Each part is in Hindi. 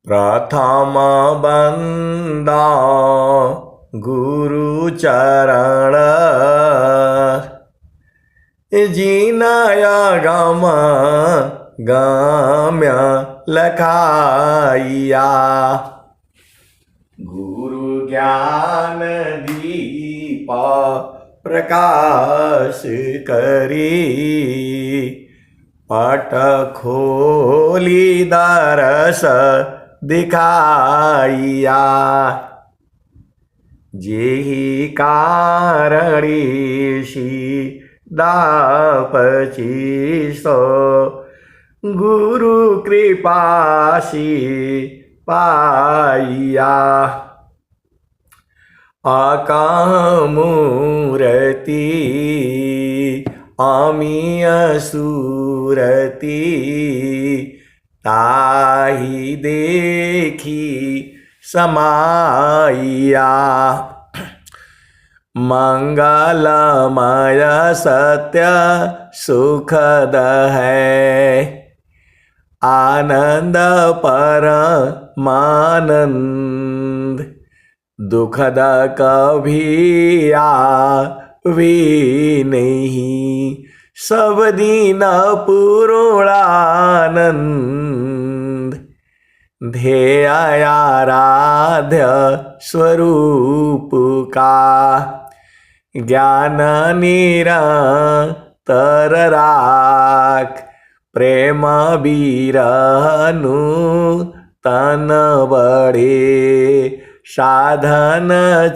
प्रथम बंदा गुरु चरण जिनय गम गम्य लखाइया। गुरु ज्ञान दीप प्रकाश करी पट खोली दरस दिखाइया। जेहि कारणीषि दापचिसो गुरु कृपासी पाइया। अकामूर्ति अमीय सूरति ताहि देखी समाइया। मंगलमय सत्य सुखद है आनंद परमानंद। दुखद कभी आवी नहीं सब दीन पूर्णानंद। ध्येय आराध्य स्वरूप का ज्ञान निरंतर राख। प्रेम बीरनु तन बड़े साधन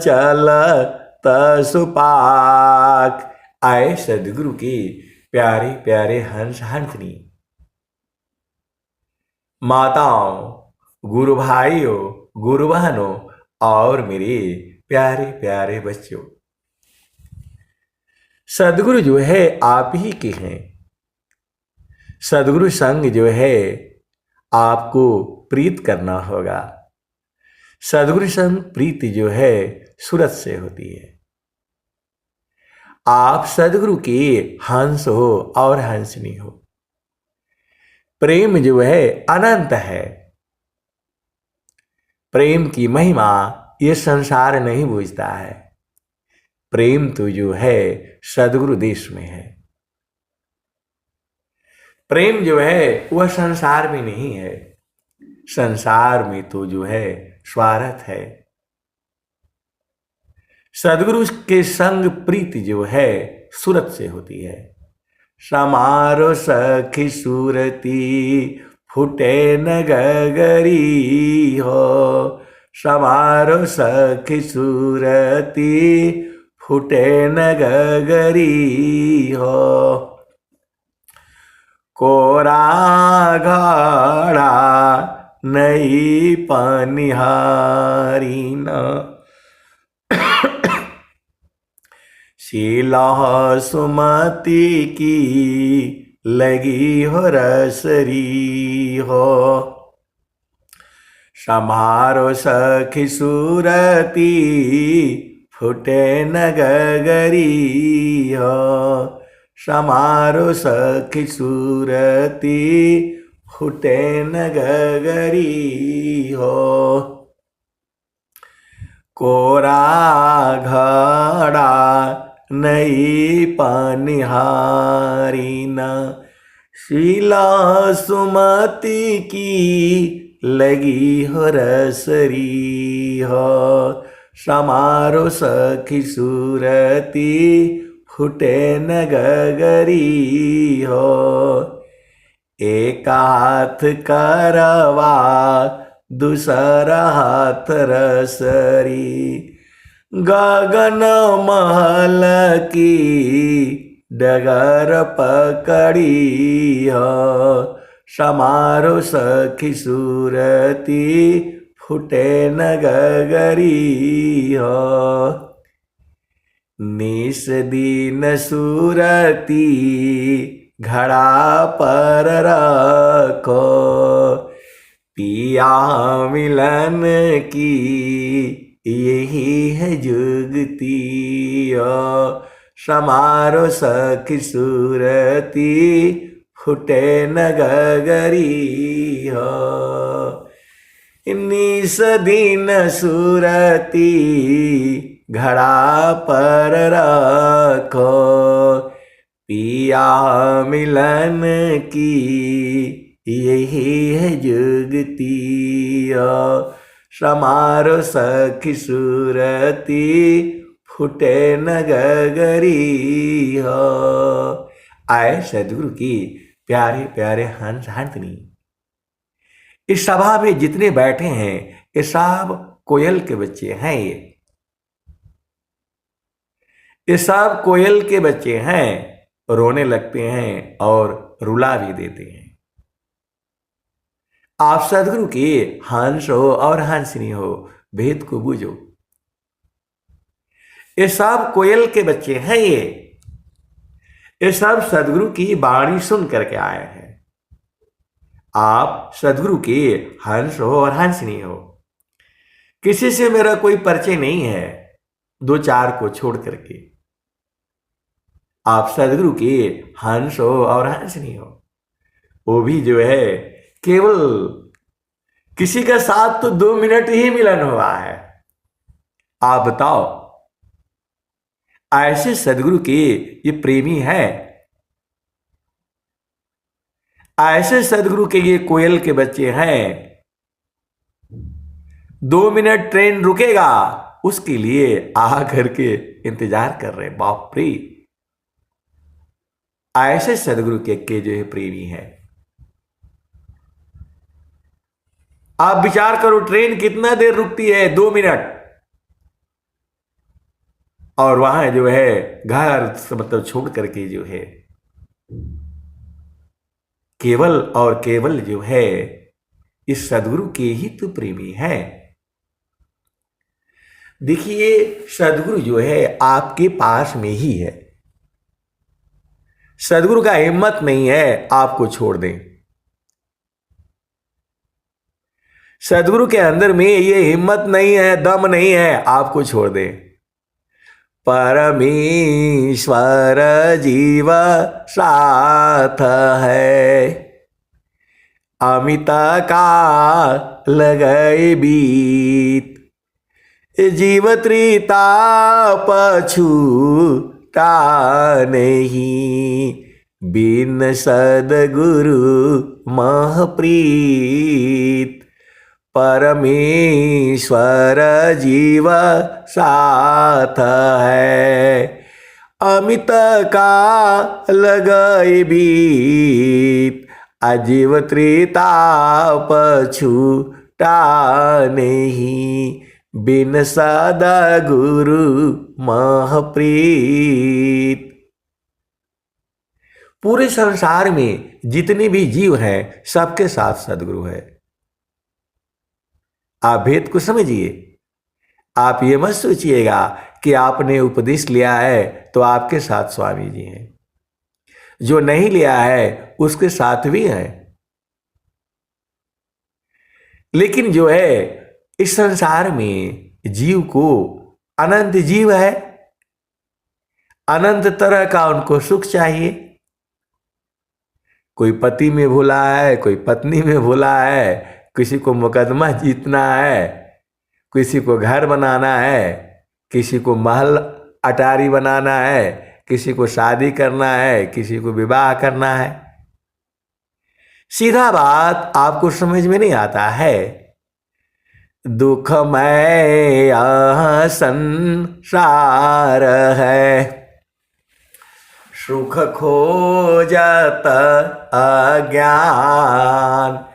चलत सुपाक। आए सदगुरु के प्यारे प्यारे हंस हंसनी, माताओं, गुरु भाइयों, गुरु बहनों और मेरे प्यारे प्यारे बच्चों, सदगुरु जो है आप ही के हैं। सदगुरु संग जो है आपको प्रीत करना होगा। सदगुरु संग प्रीति जो है सूरत से होती है। आप सदगुरु के हंस हो और हंसनी हो। प्रेम जो है अनंत है। प्रेम की महिमा ये संसार नहीं बूझता है। प्रेम तो जो है सदगुरु देश में है। प्रेम जो है वह संसार में नहीं है। संसार में तो जो है स्वार्थ है। सदगुरु के संग प्रीति जो है सूरत से होती है। समारो सखी सूरती फुटे न गगरी हो। समारो सखी सूरती फुटे न गगरी हो। कोरा घड़ा नई पनिहारी न शीला सुमति की लगी हो रसरी हो। समारो सखी सूरती फुटे न गगरी हो। समारो सखी सूरती फुटे न गगरी हो। कोरा घड़ा नई पनिहारी न शीला सुमति की लगी हो रसरी हो। समारो सखी सूरती फुटे न गगरी हो। एक हाथ करवा दूसरा हाथ रसरी। गगन महल की डगर पकड़ी हो। समारो सखी सूरती फुटे न गगरी हो। निस दिन सूरती घड़ा पर रखो। पिया मिलन की यही है जुगती हो। समारो सखी सूरती फुटे न गगरी हो। निस दिन सुरती घड़ा पर रखो, पिया मिलन की यही है जुगती। समारो सखी सुरती फुटे न गगरी हो। आए सदगुरु की प्यारे प्यारे हंस हंसनी। इस सभा में जितने बैठे हैं ये सब कोयल के बच्चे हैं। ये सब कोयल के बच्चे हैं, रोने लगते हैं और रुला भी देते हैं। आप सदगुरु के हंस हो और हंसनी हो, भेद को बूझो। ये सब कोयल के बच्चे हैं। ये सब सदगुरु की वाणी सुन करके आए हैं। आप सदगुरु के हंस हो और हंसनी हो। किसी से मेरा कोई परिचय नहीं है, दो चार को छोड़ करके। आप सदगुरु के हंस हो और हंसनी हो। वो भी जो है केवल किसी के साथ तो 2 मिनट ही मिलन हुआ है। आप बताओ, ऐसे सदगुरु के ये प्रेमी हैं। ऐसे सदगुरु के ये कोयल के बच्चे हैं। 2 मिनट ट्रेन रुकेगा उसके लिए आ करके इंतजार कर रहे हैं। बाप रे, ऐसे सदगुरु के जो है प्रेमी हैं। आप विचार करो, ट्रेन कितना देर रुकती है? 2 मिनट। और वहां जो है घर मतलब छोड़ करके जो है केवल और केवल जो है इस सदगुरु के ही तो प्रेमी हैं। देखिए, सदगुरु जो है आपके पास में ही है। सदगुरु का हिम्मत नहीं है आपको छोड़ दें। सदगुरु के अंदर में ये हिम्मत नहीं है, दम नहीं है आपको छोड़ दें। परमेश्वर जीव साथ है, अमित का लगए बीत, जीव त्रिता पछूता नहीं, बिन सदगुरु महप्रीत। परमेश्वर जीव साथ है, अमित का लगए बीत, अजीव त्रिता पछूता नहीं, बिन सदगुरु महप्रीत। पूरे संसार में जितने भी जीव हैं सबके साथ सदगुरु है। आप भेद को समझिए। आप ये मत सोचिएगा कि आपने उपदेश लिया है तो आपके साथ स्वामी जी हैं, जो नहीं लिया है उसके साथ भी हैं। लेकिन जो है इस संसार में जीव को अनंत जीव है, अनंत तरह का उनको सुख चाहिए। कोई पति में भूला है, कोई पत्नी में भूला है, किसी को मुकदमा जीतना है, किसी को घर बनाना है, किसी को महल अटारी बनाना है, किसी को शादी करना है, किसी को विवाह करना है। सीधा बात आपको समझ में नहीं आता है। दुखमय संसार है, सुख खोजत अज्ञान,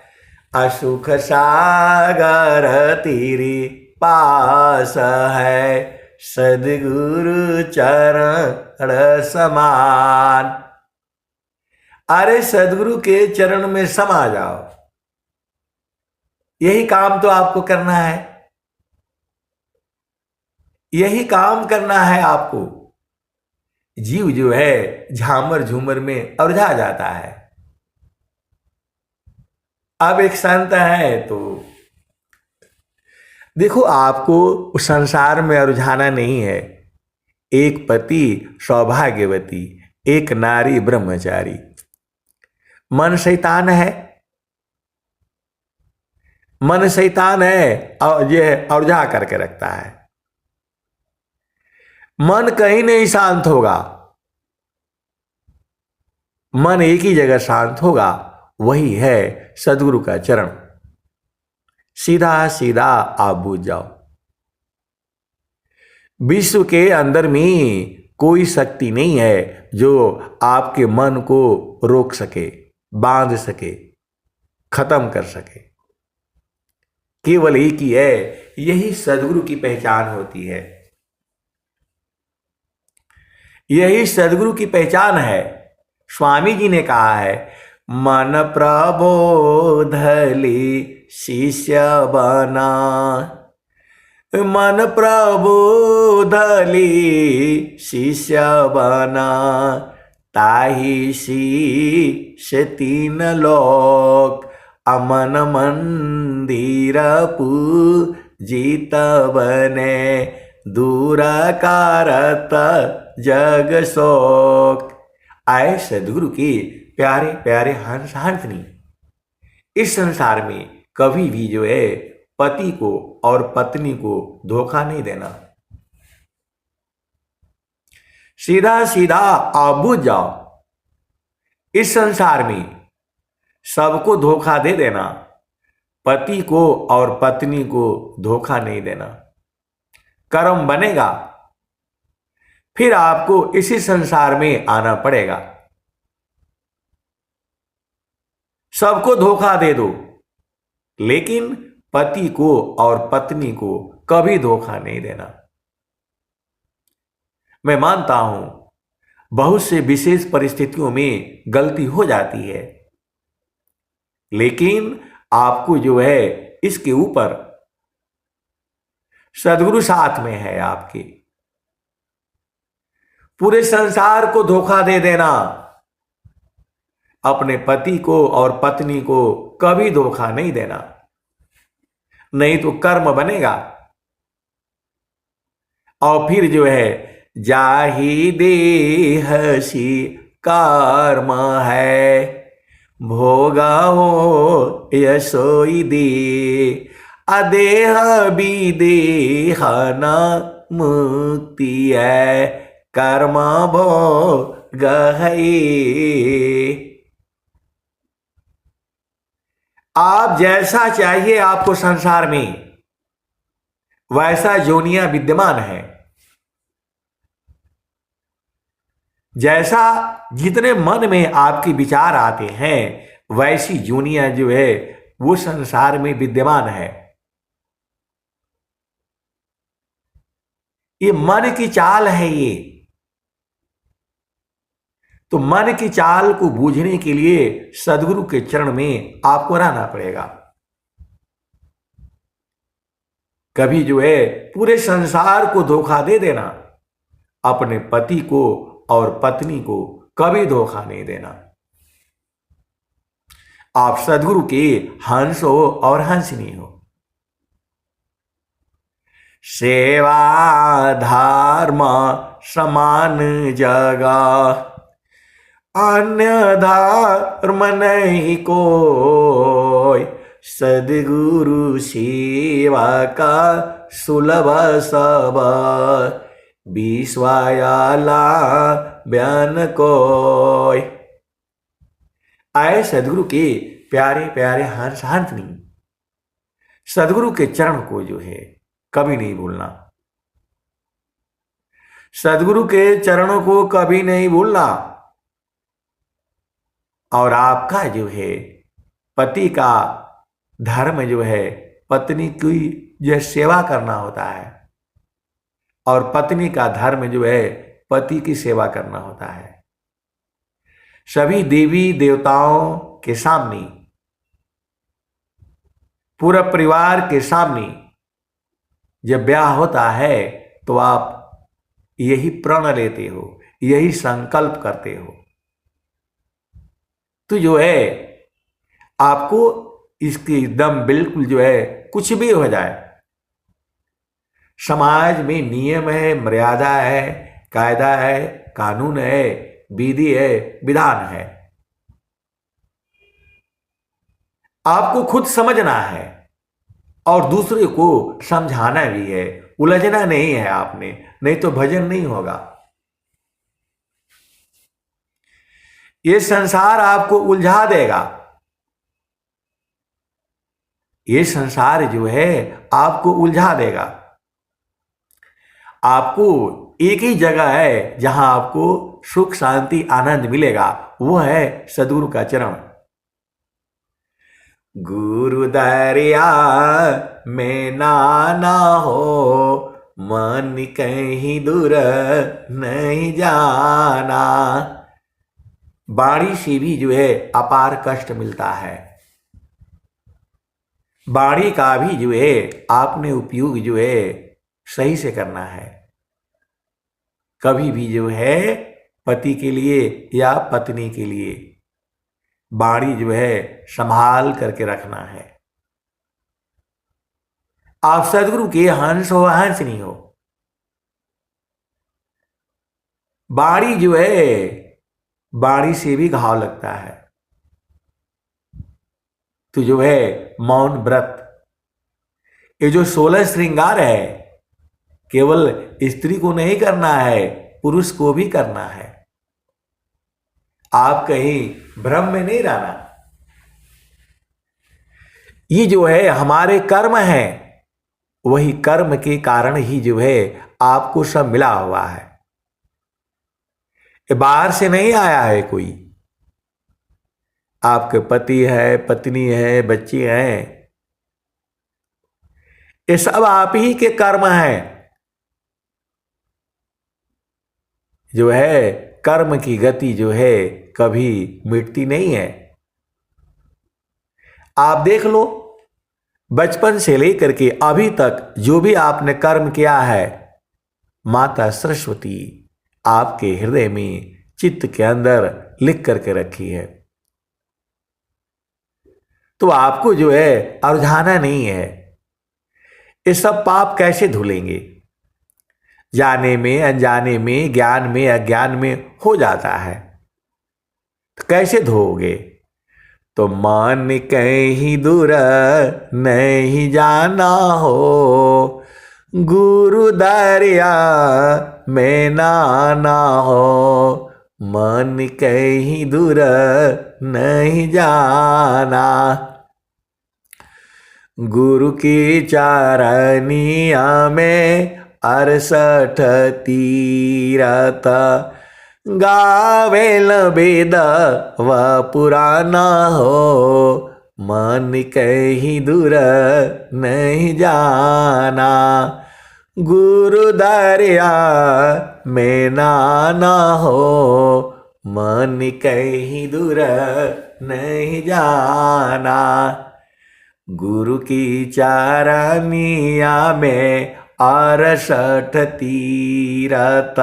असुख सागर तेरे पास है, सदगुरु चरण समान। अरे सदगुरु के चरण में समा जाओ, यही काम तो आपको करना है। यही काम करना है आपको। जीव जो है झामर झूमर में उलझा जाता है। अब एक संत है तो देखो, आपको संसार में उलझाना नहीं है। एक पति सौभाग्यवती, एक नारी ब्रह्मचारी। मन शैतान है, मन शैतान है और ये उलझा करके रखता है। मन कहीं नहीं शांत होगा, मन एक ही जगह शांत होगा, वही है सदगुरु का चरण। सीधा सीधा आप बूझ जाओ। विश्व के अंदर में कोई शक्ति नहीं है जो आपके मन को रोक सके, बांध सके, खत्म कर सके। केवल एक ही है, यही सदगुरु की पहचान होती है, यही सदगुरु की पहचान है। स्वामी जी ने कहा है, मन प्रबोधली शिष्य बना, मन प्रबोधली शिष्य बना, ताहि शीश तीन लोक, अमन मंदिर पूजित बने, दूर कारत जग शोक। आए सदगुरु की प्यारे प्यारे हंस हंसनी, इस संसार में कभी भी जो है पति को और पत्नी को धोखा नहीं देना। सीधा सीधा आप बूझ जाओ, इस संसार में सबको धोखा दे देना, पति को और पत्नी को धोखा नहीं देना। कर्म बनेगा, फिर आपको इसी संसार में आना पड़ेगा। सबको धोखा दे दो, लेकिन पति को और पत्नी को कभी धोखा नहीं देना। मैं मानता हूं बहुत से विशेष परिस्थितियों में गलती हो जाती है, लेकिन आपको जो है इसके ऊपर सदगुरु साथ में है आपके। पूरे संसार को धोखा दे देना, अपने पति को और पत्नी को कभी धोखा नहीं देना, नहीं तो कर्म बनेगा। और फिर जो है जाहि देहसी कर्म है, भोगा हो यशोई दे, अदेह विदेह न मुक्ति है, कर्म भोग है। आप जैसा चाहिए आपको संसार में, वैसा जोनियां विद्यमान है। जैसा जितने मन में आपके विचार आते हैं, वैसी जोनियां जो है वो संसार में विद्यमान है। ये मन की चाल है ये। तो मन की चाल को बूझने के लिए सदगुरु के चरण में आपको रहना पड़ेगा। कभी जो है पूरे संसार को धोखा दे देना, अपने पति को और पत्नी को कभी धोखा नहीं देना। आप सदगुरु के हंस हो और हंसनी हो। सेवा धर्म समान जगह, अन्य धर्म नहीं कोई, सदगुरु सेवा का सुलभ सब, विश्वायाला बयान कोई। आए सदगुरु के प्यारे प्यारे हंस हंसनी, सदगुरु के चरण को जो है कभी नहीं भूलना, सदगुरु के चरणों को कभी नहीं भूलना। और आपका जो है पति का धर्म जो है पत्नी की जो सेवा करना होता है, और पत्नी का धर्म जो है पति की सेवा करना होता है। सभी देवी देवताओं के सामने, पूरा परिवार के सामने जब ब्याह होता है तो आप यही प्रण लेते हो, यही संकल्प करते हो। तो जो है आपको इसकी दम बिल्कुल जो है कुछ भी हो जाए, समाज में नियम है, मर्यादा है, कायदा है, कानून है, विधि है, विधान है, आपको खुद समझना है। और दूसरे को समझाना भी है, उलझना नहीं है आपने, नहीं तो भजन नहीं होगा। ये संसार आपको उलझा देगा, ये संसार जो है आपको उलझा देगा। आपको एक ही जगह है जहां आपको सुख शांति आनंद मिलेगा, वो है सद्गुरु का चरण। गुरु दरिया में ना हो, मन कहीं दूर नहीं जाना। बाणी से भी जो है अपार कष्ट मिलता है। बाणी का भी जो है आपने उपयोग जो है सही से करना है। कभी भी जो है पति के लिए या पत्नी के लिए बाणी जो है संभाल करके रखना है। आप सदगुरु के हंस हो हंसनी हो, बाणी जो है बाणी से भी घाव लगता है। तो जो है मौन व्रत, ये जो 16 श्रृंगार है केवल स्त्री को नहीं करना है, पुरुष को भी करना है। आप कहीं भ्रम में नहीं रहना। ये जो है हमारे कर्म है, वही कर्म के कारण ही जो है आपको सब मिला हुआ है। ये बाहर से नहीं आया है कोई। आपके पति है, पत्नी है, बच्चे हैं, ये सब आप ही के कर्म हैं। जो है कर्म की गति जो है कभी मिटती नहीं है। आप देख लो, बचपन से लेकर के अभी तक जो भी आपने कर्म किया है, माता सरस्वती आपके हृदय में चित्त के अंदर लिख करके रखी है। तो आपको जो है अरुझाना नहीं है। ये सब पाप कैसे धुलेंगे? जाने में, अनजाने में, ज्ञान में, अज्ञान में हो जाता है, तो कैसे धोओगे? तो मन कहीं दूर नहीं जाना हो, गुरु दरिया में ना हो, मन कहीं दूर नहीं जाना। गुरु की चारनिया में 68 तीरथ, गावेल वेद व पुराना हो, मन कहीं दूर नहीं जाना। गुरु दरिया में ना हो, मन कहीं दूर नहीं जाना। गुरु की चारनिया में 68 तीरथ,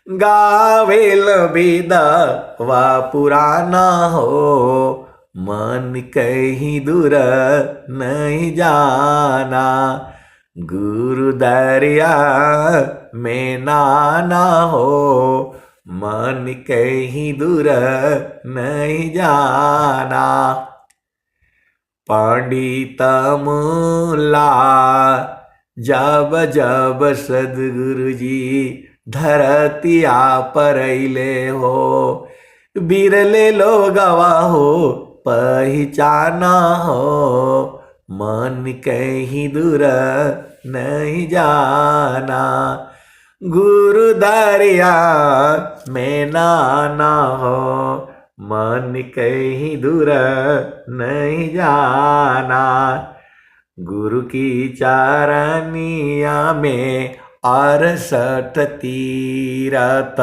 गावेल वेद व पुराना हो, मन कहीं दूर नहीं जाना। गुरु दरिया में ना हो, मन कहीं दूर नहीं जाना। पंडित मूला जब जब सद्गुरु जी धरतिया पर अइले हो, बिरले लोगवा हो पहचाना हो, मन कहीं दूर नहीं जाना। गुरु दरिया में ना हो, मन कहीं दूर नहीं जाना। गुरु की चारनिया में 68 तीरथ,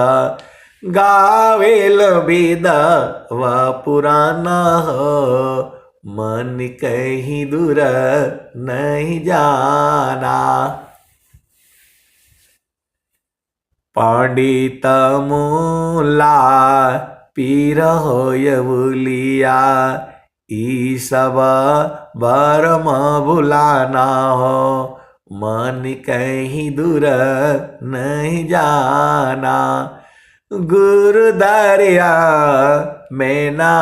गावेल वेद व पुराना हो, मन कहीं दूर नहीं जाना। पंडित मूला पीर होय भूलिया, ई सब बरम भुलाना हो, मन कहीं दूर नहीं जाना। गुरु दरिया में ना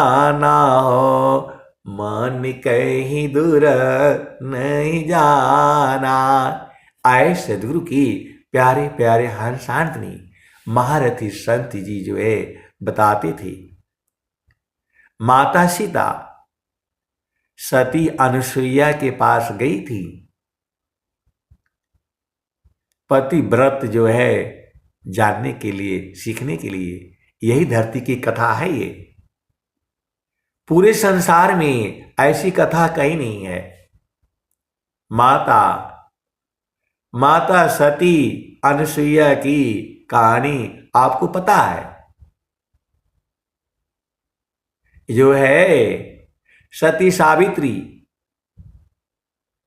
हो, मन कहीं दूर नहीं जाना। आए सदगुरु की प्यारे प्यारे हंस आंटनी महारथी संत जी जो है बताते थे, माता सीता सती अनुसुईया के पास गई थी। पति व्रत जो है जानने के लिए, सीखने के लिए, यही धरती की कथा है। ये पूरे संसार में ऐसी कथा कहीं नहीं है। माता माता सती अनुसुईया की कहानी आपको पता है। जो है सती सावित्री,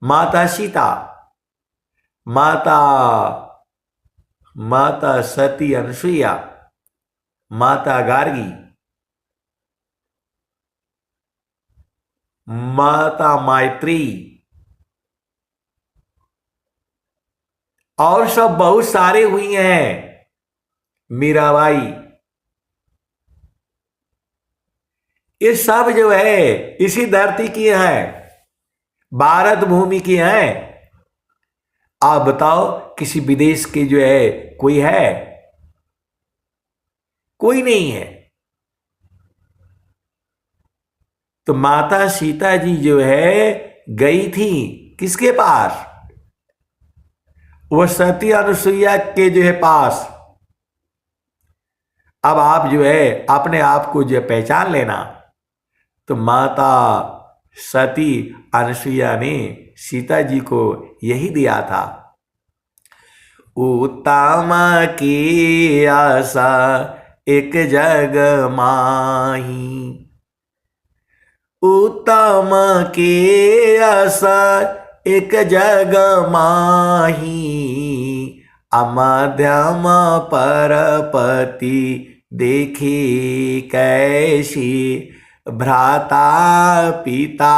माता सीता, माता माता सती अनुसुईया, माता गार्गी, माता मैत्री और सब बहुत सारे हुई हैं, मीराबाई। ये सब जो है इसी धरती की है, भारत भूमि की है। आप बताओ किसी विदेश के जो है कोई है? कोई नहीं है। तो माता सीता जी जो है गई थी किसके पास? वो सती अनुसुईया के जो है पास। अब आप जो है अपने आप को जो पहचान लेना, तो माता सती अनुसुईया ने सीता जी को यही दिया था, उत्तम की आशा एक जग माही, उत्तम की आशा एक जग माही, अमध्यम परपति देखी कैसी, भ्राता पिता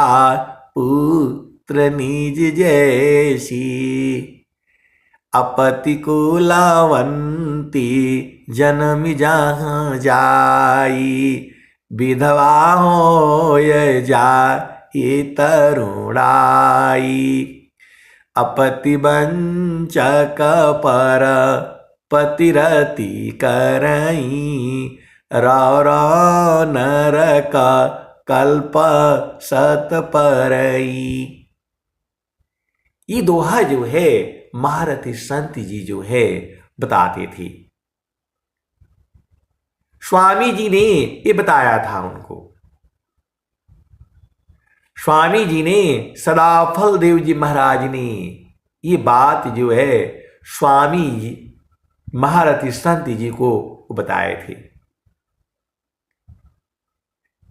पुत्र निज जैसी, अपति कुलवंती जन्म जहाँ जाई, विधवा होय जाई तरुणाई, अपति वंचक पर पतिरति करई, रौ नरक कल्प सत परई। ये दोहा जो है महारथी संत जी जो है बताते थे। स्वामी जी ने ये बताया था उनको। स्वामी जी ने, सदाफल देव जी महाराज ने ये बात जो है स्वामी जी महारथी संत जी को बताए थे।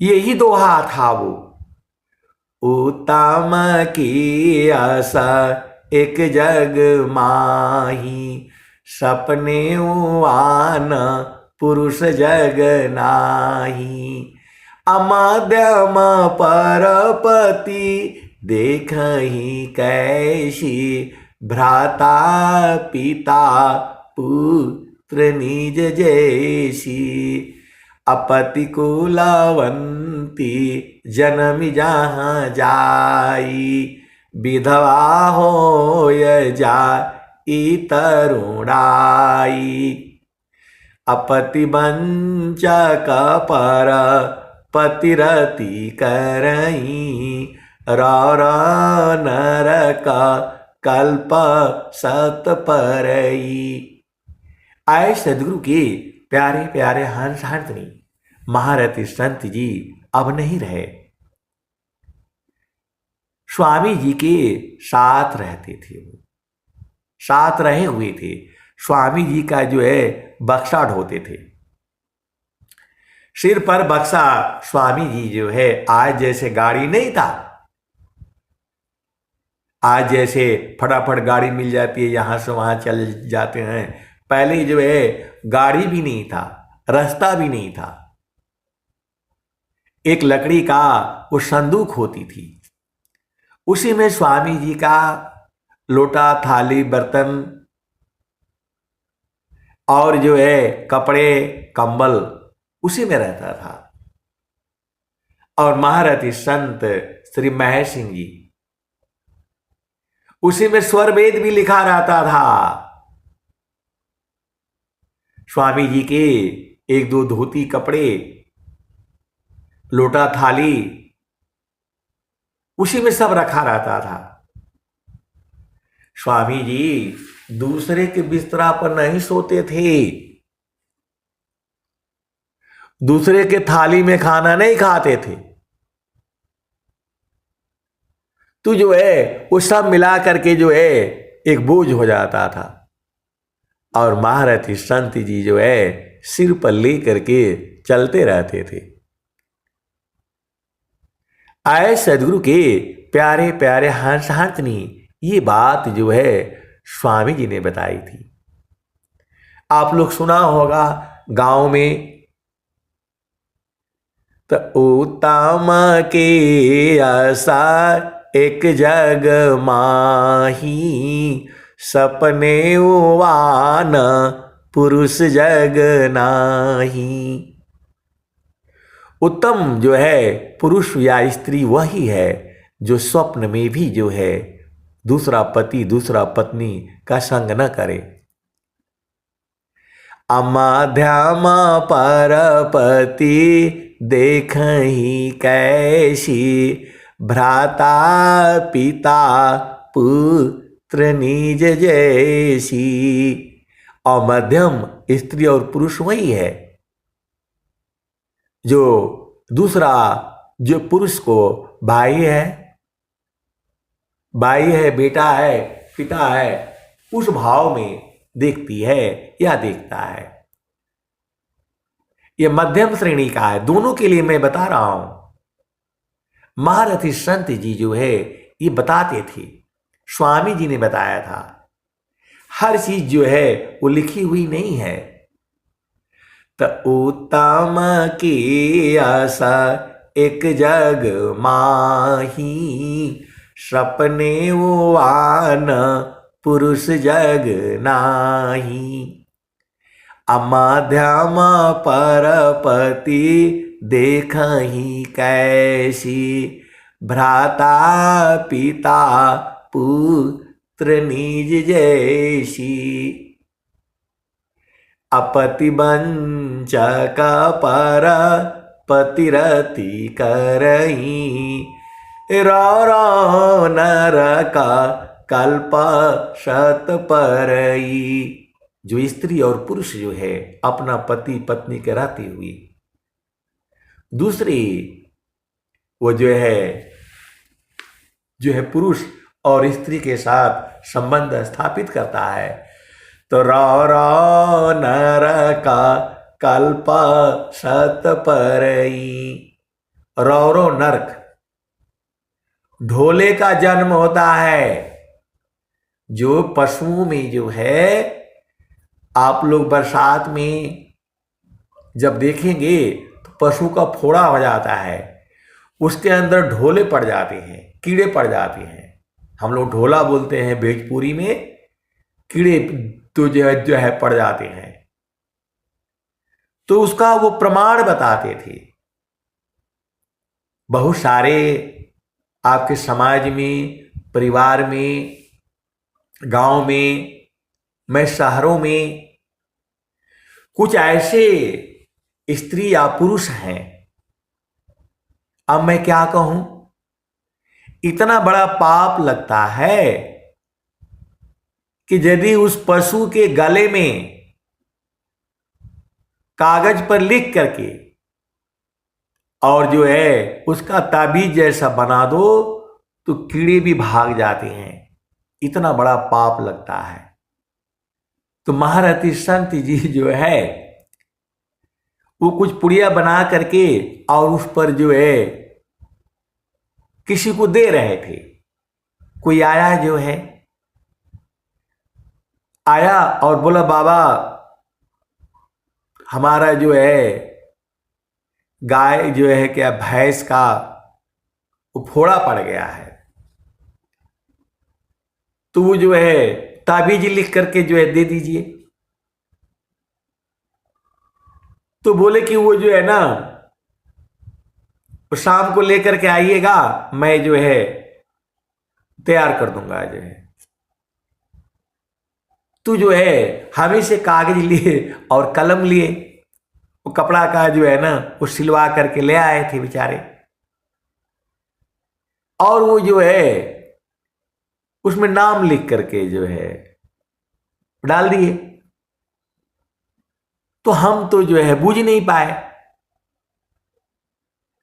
यही दोहा था वो, उत्तम की आशा एक जग माही, सपने आन पुरुष जग नाही, अमध्यम परपति देखहि कैसी, भ्राता पिता पुत्र निज जैसी, अपति कुलवंती जन्म जहाँ जाई, विधवा होय जाई तरुणाई, अपति वंचक पर पतिरति करई, रौ नरक कल्प सत परई। आए सदगुरु के प्यारे प्यारे हंस हंसनी महारथी संत जी अब नहीं रहे। स्वामी जी के साथ रहते थे, वो साथ रहे हुए थे। स्वामी जी का जो है बक्सा ढोते थे, सिर पर बक्सा। स्वामी जी जो है आज जैसे गाड़ी नहीं था, आज जैसे फटाफट गाड़ी मिल जाती है, यहां से वहां चल जाते हैं। पहले जो है गाड़ी भी नहीं था, रास्ता भी नहीं था। एक लकड़ी का वो संदूक होती थी, उसी में स्वामी जी का लोटा, थाली, बर्तन और जो है कपड़े, कंबल उसी में रहता था। और महारथी संत श्री महेश सिंह जी, उसी में स्वर वेद भी लिखा रहता था। स्वामी जी के एक दो धोती कपड़े, लोटा थाली, उसी में सब रखा रहता था। स्वामी जी दूसरे के बिस्तरा पर नहीं सोते थे, दूसरे के थाली में खाना नहीं खाते थे। तो जो है वो सब मिला करके जो है एक बोझ हो जाता था। और महारथी संत जी जो है सिर पर ले करके चलते रहते थे। आए सदगुरु के प्यारे प्यारे हंस हंसनी, ये बात जो है स्वामी जी ने बताई थी। आप लोग सुना होगा गांव में, तो उत्तम के आशा एक जग माही, सपने वान पुरुष जग नाही। उत्तम जो है पुरुष या स्त्री वही है जो स्वप्न में भी जो है दूसरा पति दूसरा पत्नी का संग न करे। अमाध्याम परपति देखहि कैसी, भ्राता पिता पुत्र निज जैसी। और मध्यम स्त्री और पुरुष वही है जो दूसरा, जो पुरुष को भाई है, बेटा है, पिता है, उस भाव में देखती है या देखता है। यह मध्यम श्रेणी का है, दोनों के लिए मैं बता रहा हूं। महारथी संत जी जो है ये बताते थे, स्वामी जी ने बताया था। हर चीज जो है वो लिखी हुई नहीं है। तो उत्तम की आशा एक जग माही, सपने वान पुरुष जग नाही। अमाध्यम परपति देखहि कैसी, भ्राता पिता पुत्र निज जैसी। अपति वंचक पर पतिरति करही, रो नरका कल्प शत परई। जो स्त्री और पुरुष जो है अपना पति पत्नी के रहते हुए दूसरी वो जो है पुरुष और स्त्री के साथ संबंध स्थापित करता है, तो रो नरका कल्प शत परई। रो नरक, ढोले का जन्म होता है। जो पशुओं में जो है, आप लोग बरसात में जब देखेंगे तो पशु का फोड़ा हो जाता है, उसके अंदर ढोले पड़ जाते हैं, कीड़े पड़ जाते हैं। हम लोग ढोला बोलते हैं भोजपुरी में, कीड़े तो जो है पड़ जाते हैं। तो उसका वो प्रमाण बताते थे। बहुत सारे आपके समाज में, परिवार में, गांव में, मैं शहरों में कुछ ऐसे स्त्री या पुरुष हैं, अब मैं क्या कहूं, इतना बड़ा पाप लगता है कि यदि उस पशु के गले में कागज पर लिख करके और जो है उसका ताबीज जैसा बना दो तो कीड़े भी भाग जाते हैं। इतना बड़ा पाप लगता है। तो महारथी संत जी जो है वो कुछ पुड़िया बना करके और उस पर जो है किसी को दे रहे थे। कोई आया जो है, आया और बोला, बाबा हमारा जो है गाय जो है क्या भैंस का वो फोड़ा पड़ गया है, तो वो जो है ताबीज लिख करके जो है दे दीजिए। तो बोले कि वो जो है ना तो शाम को लेकर के आइएगा, मैं जो है तैयार कर दूंगा। जो है तू जो है हमें से कागज लिए और कलम लिए, वो कपड़ा का जो है ना वो सिलवा करके ले आए थे बेचारे, और वो जो है उसमें नाम लिख करके जो है डाल दिए। तो हम तो जो है बूझ नहीं पाए,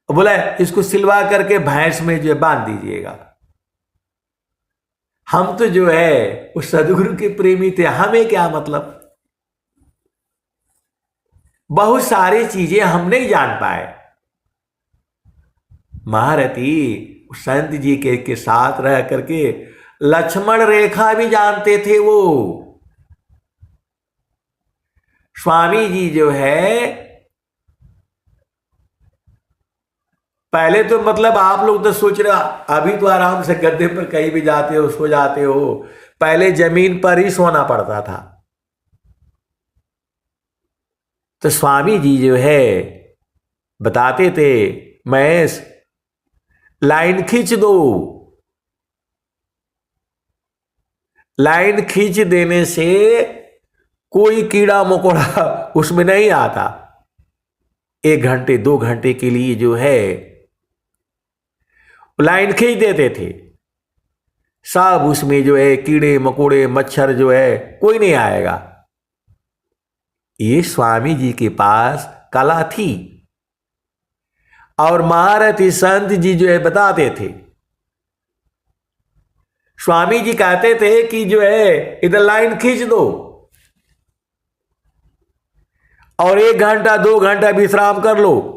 बोला इसको सिलवा करके भैंस में जो है बांध दीजिएगा। हम तो जो है उस सदगुरु के प्रेमी थे, हमें क्या मतलब, बहुत सारी चीजें हम नहीं जान पाए। महारथी संत जी के साथ रह करके लक्ष्मण रेखा भी जानते थे वो। स्वामी जी जो है पहले तो मतलब आप लोग तो सोच रहे अभी तो आराम से गद्दे पर कहीं भी जाते हो सो जाते हो, पहले जमीन पर ही सोना पड़ता था। तो स्वामी जी जो है बताते थे महेश लाइन खींच दो, लाइन खींच देने से कोई कीड़ा मकोड़ा उसमें नहीं आता। 1 घंटे 2 घंटे के लिए जो है लाइन खींच देते थे, सब उसमें जो है कीड़े मकोड़े मच्छर जो है कोई नहीं आएगा। ये स्वामी जी के पास कला थी। और महारथी संत जी जो है बताते थे, स्वामी जी कहते थे कि जो है इधर लाइन खींच दो और 1 घंटा 2 घंटा विश्राम कर लो।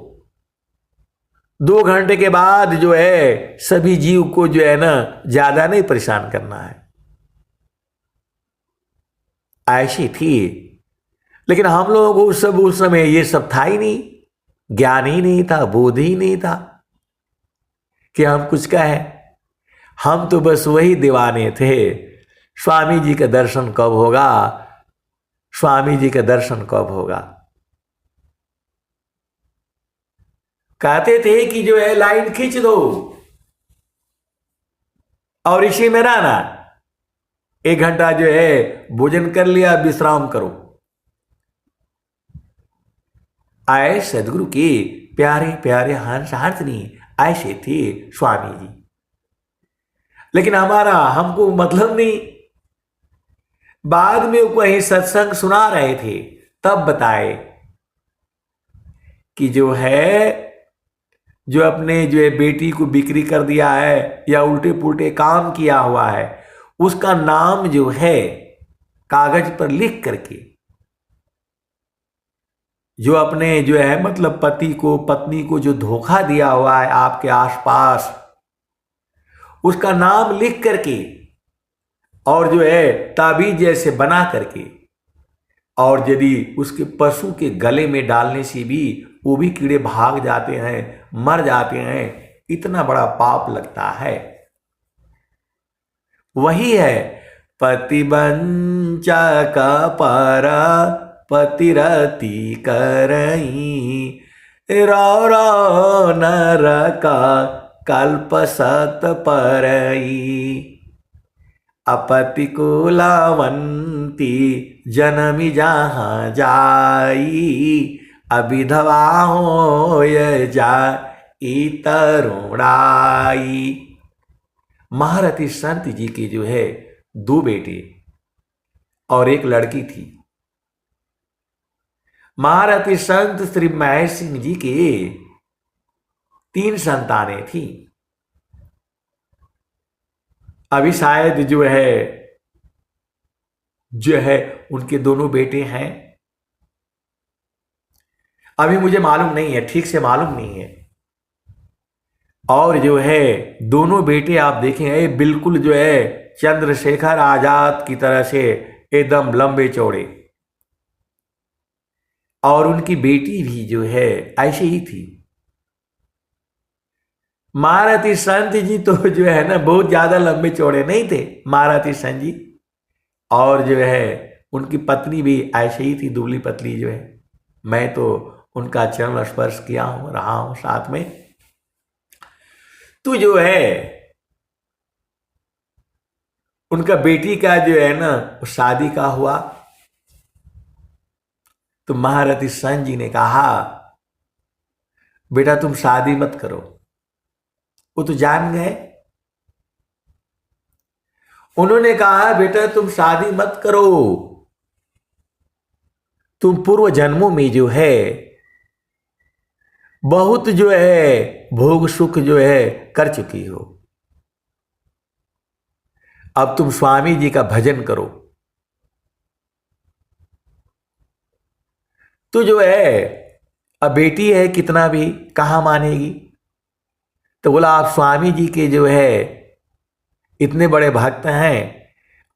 2 घंटे के बाद जो है सभी जीव को जो है ना ज्यादा नहीं परेशान करना है। ऐसी थी, लेकिन हम लोगों को उस समय ये सब था ही नहीं, ज्ञान ही नहीं था, बोध ही नहीं था कि हम कुछ कहें। हम तो बस वही दीवाने थे, स्वामी जी का दर्शन कब होगा, स्वामी जी का दर्शन कब होगा। कहते थे कि जो है लाइन खींच दो और इसी में रहना, 1 घंटा जो है भोजन कर लिया विश्राम करो। आए सदगुरु के प्यारे प्यारे हंस हाथनी, ऐसे थे स्वामी जी। लेकिन हमारा हमको मतलब नहीं। बाद में कहीं सत्संग सुना रहे थे तब बताए कि जो है जो अपने जो है बेटी को बिक्री कर दिया है या उल्टे पुल्टे काम किया हुआ है, उसका नाम जो है कागज पर लिख करके, जो अपने जो है मतलब पति को पत्नी को जो धोखा दिया हुआ है आपके आसपास, उसका नाम लिख करके और जो है ताबीज जैसे बना करके, और यदि उसके पशु के गले में डालने से भी वो भी कीड़े भाग जाते हैं, मर जाते हैं, इतना बड़ा पाप लगता है। वही है पतिबंचा का पारा पतिरति करई, रो रो नर का कल्प सत परई, अपति कुलावंती जनमी जहां जाई, अभिधवा हो जाई तरुणाई। महारथी संत जी के जो है 2 बेटे और 1 लड़की थी। महारथी संत श्री महेश सिंह जी के 3 संतानें थी। अभी शायद जो है उनके दोनों बेटे हैं, अभी मुझे मालूम नहीं है, ठीक से मालूम नहीं है। और जो है दोनों बेटे आप देखेंगे बिल्कुल जो है चंद्रशेखर आजाद की तरह से एकदम लंबे चौड़े, और उनकी बेटी भी जो है ऐसे ही थी। महारथी संत जी तो जो है ना बहुत ज्यादा लंबे चौड़े नहीं थे महारथी संत जी, और जो है उनकी पत्नी भी ऐसे ही थी दुबली पतली जो है। मैं तो उनका चरण स्पर्श किया हूं, रहा हूं साथ में। तू जो है उनका बेटी का जो है ना वो शादी का हुआ, तो महारथी सन जी ने कहा बेटा तुम शादी मत करो। वो तो जान गए। उन्होंने कहा बेटा तुम शादी मत करो, तुम पूर्व जन्मों में जो है बहुत जो है भोग सुख जो है कर चुकी हो, अब तुम स्वामी जी का भजन करो। तो जो है अब बेटी है कितना भी कहाँ मानेगी। तो बोला आप स्वामी जी के जो है इतने बड़े भक्त हैं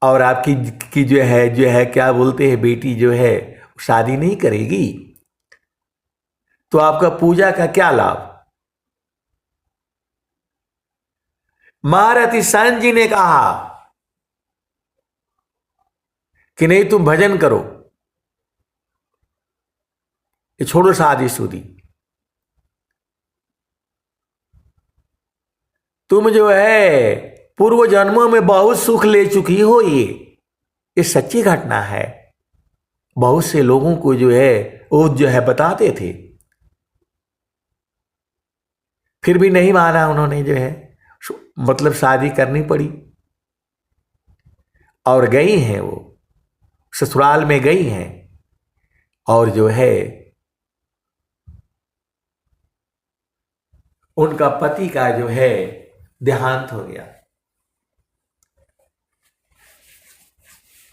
और आपकी की जो है क्या बोलते हैं बेटी जो है शादी नहीं करेगी, तो आपका पूजा का क्या लाभ। महारथी सन जी ने कहा कि नहीं तुम भजन करो, ये छोड़ो शादी शुदी, तुम जो है पूर्व जन्मों में बहुत सुख ले चुकी हो। ये सच्ची घटना है। बहुत से लोगों को जो है वो जो है बताते थे, फिर भी नहीं माना उन्होंने जो है मतलब शादी करनी पड़ी। और गई हैं वो ससुराल में गई हैं और जो है उनका पति का जो है देहांत हो गया।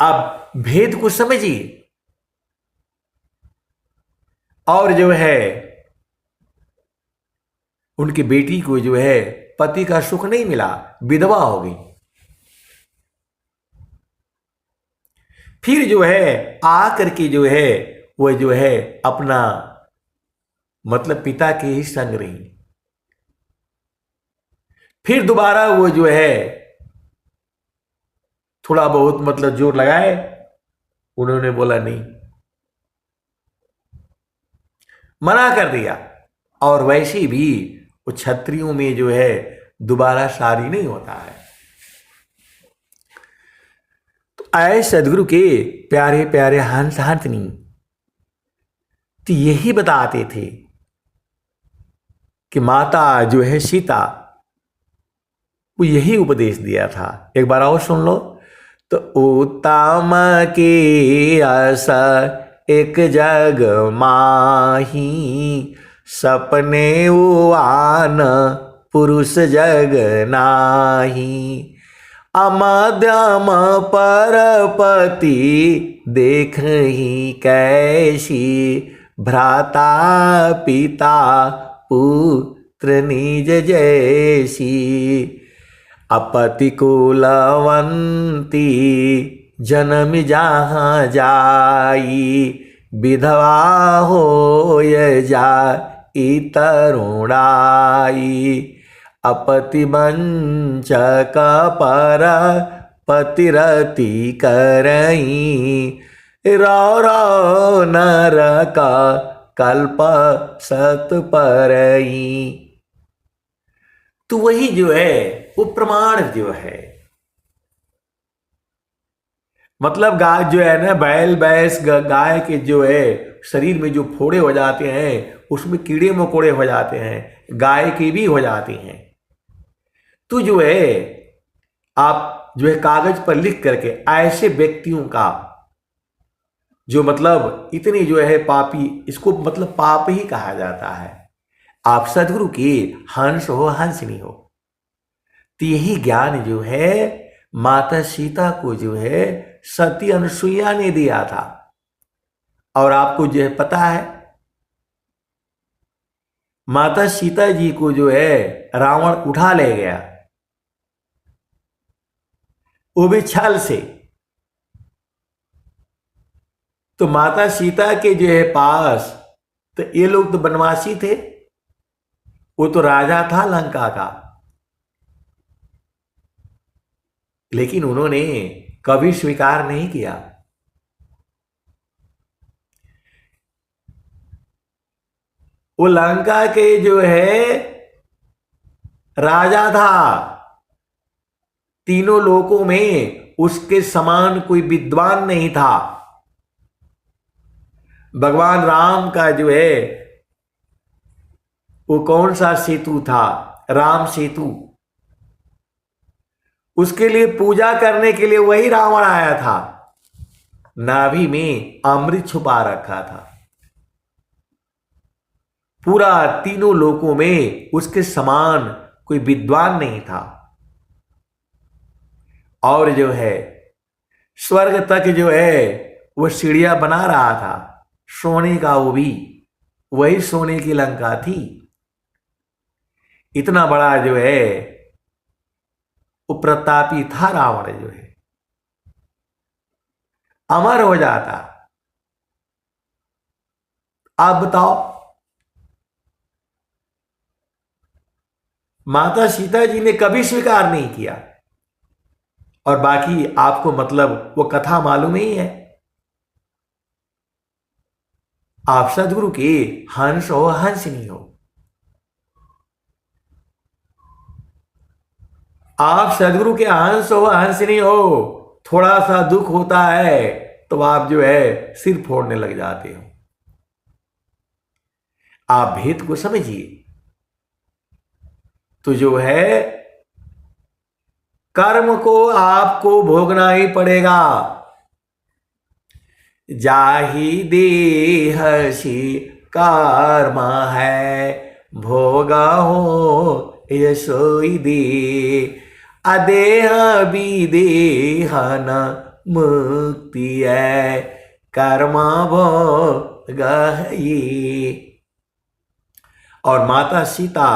अब भेद को समझिए। और जो है उनकी बेटी को जो है पति का सुख नहीं मिला, विधवा हो गई। फिर जो है आ करके जो है वो जो है अपना मतलब पिता के ही संग रही। फिर दोबारा वो जो है थोड़ा बहुत मतलब जोर लगाए, उन्होंने बोला नहीं, मना कर दिया। और वैसे भी वो क्षत्रियों में जो है दोबारा शादी नहीं होता है। तो आए सदगुरु के प्यारे प्यारे हंस हंसनी तो यही बताते थे कि माता जो है सीता वो यही उपदेश दिया था। एक बार और सुन लो। तो उत्तम की आशा एक जग माही, सपने उआन पुरुष जग नाही। अमध्यम परपति देख ही कैसी, भ्राता पिता पुत्र निज जैसी। अपति कुलवंती जन्म जहाँ जाई, विधवा होय जाई तरुणाई। अपति वंचक पर पतिरति करई, रौ रौ नरक कल्प सत परई। तो वही जो है वो प्रमाण जो है मतलब गाय जो है ना बैल भैंस गाय के जो है शरीर में जो फोड़े हो जाते हैं उसमें कीड़े मकोड़े हो जाते हैं, गाय के भी हो जाते हैं। तो जो है आप जो है कागज पर लिख करके ऐसे व्यक्तियों का जो मतलब इतने जो है पापी, इसको मतलब पाप ही कहा जाता है। आप सदगुरु की हंस हो हंसनी हो। तो यही ज्ञान जो है माता सीता को जो है सती अनुसुईया ने दिया था। और आपको जो है पता है माता सीता जी को जो है रावण उठा ले गया, वो भी छल से। तो माता सीता के जो है पास तो ये लोग तो बनवासी थे, वो तो राजा था लंका का, लेकिन उन्होंने कभी स्वीकार नहीं किया। वो लंका के जो है राजा था, तीनों लोकों में उसके समान कोई विद्वान नहीं था। भगवान राम का जो है वो कौन सा सेतु था? राम सेतु। उसके लिए पूजा करने के लिए वही रावण आया था। नाभि में अमृत छुपा रखा था। पूरा तीनों लोकों में उसके समान कोई विद्वान नहीं था। और जो है स्वर्ग तक जो है वो सीढ़ियां बना रहा था सोने का, वो भी वही सोने की लंका थी। इतना बड़ा जो है वो प्रतापी था रावण, जो है अमर हो जाता। आप बताओ, माता सीता जी ने कभी स्वीकार नहीं किया। और बाकी आपको मतलब वो कथा मालूम ही है। आप सदगुरु के हंस हो हंसनी हो, आप सदगुरु के हंस हो हंसनी हो, थोड़ा सा दुख होता है तो आप जो है सिर फोड़ने लग जाते हो। आप भेद को समझिए। तो जो है कर्म को आपको भोगना ही पड़ेगा। जाहि देह से कर्म है, भोगा हो यशोई दे। अदेह विदेह न मुक्ति है, कर्मा भोग ये। और माता सीता,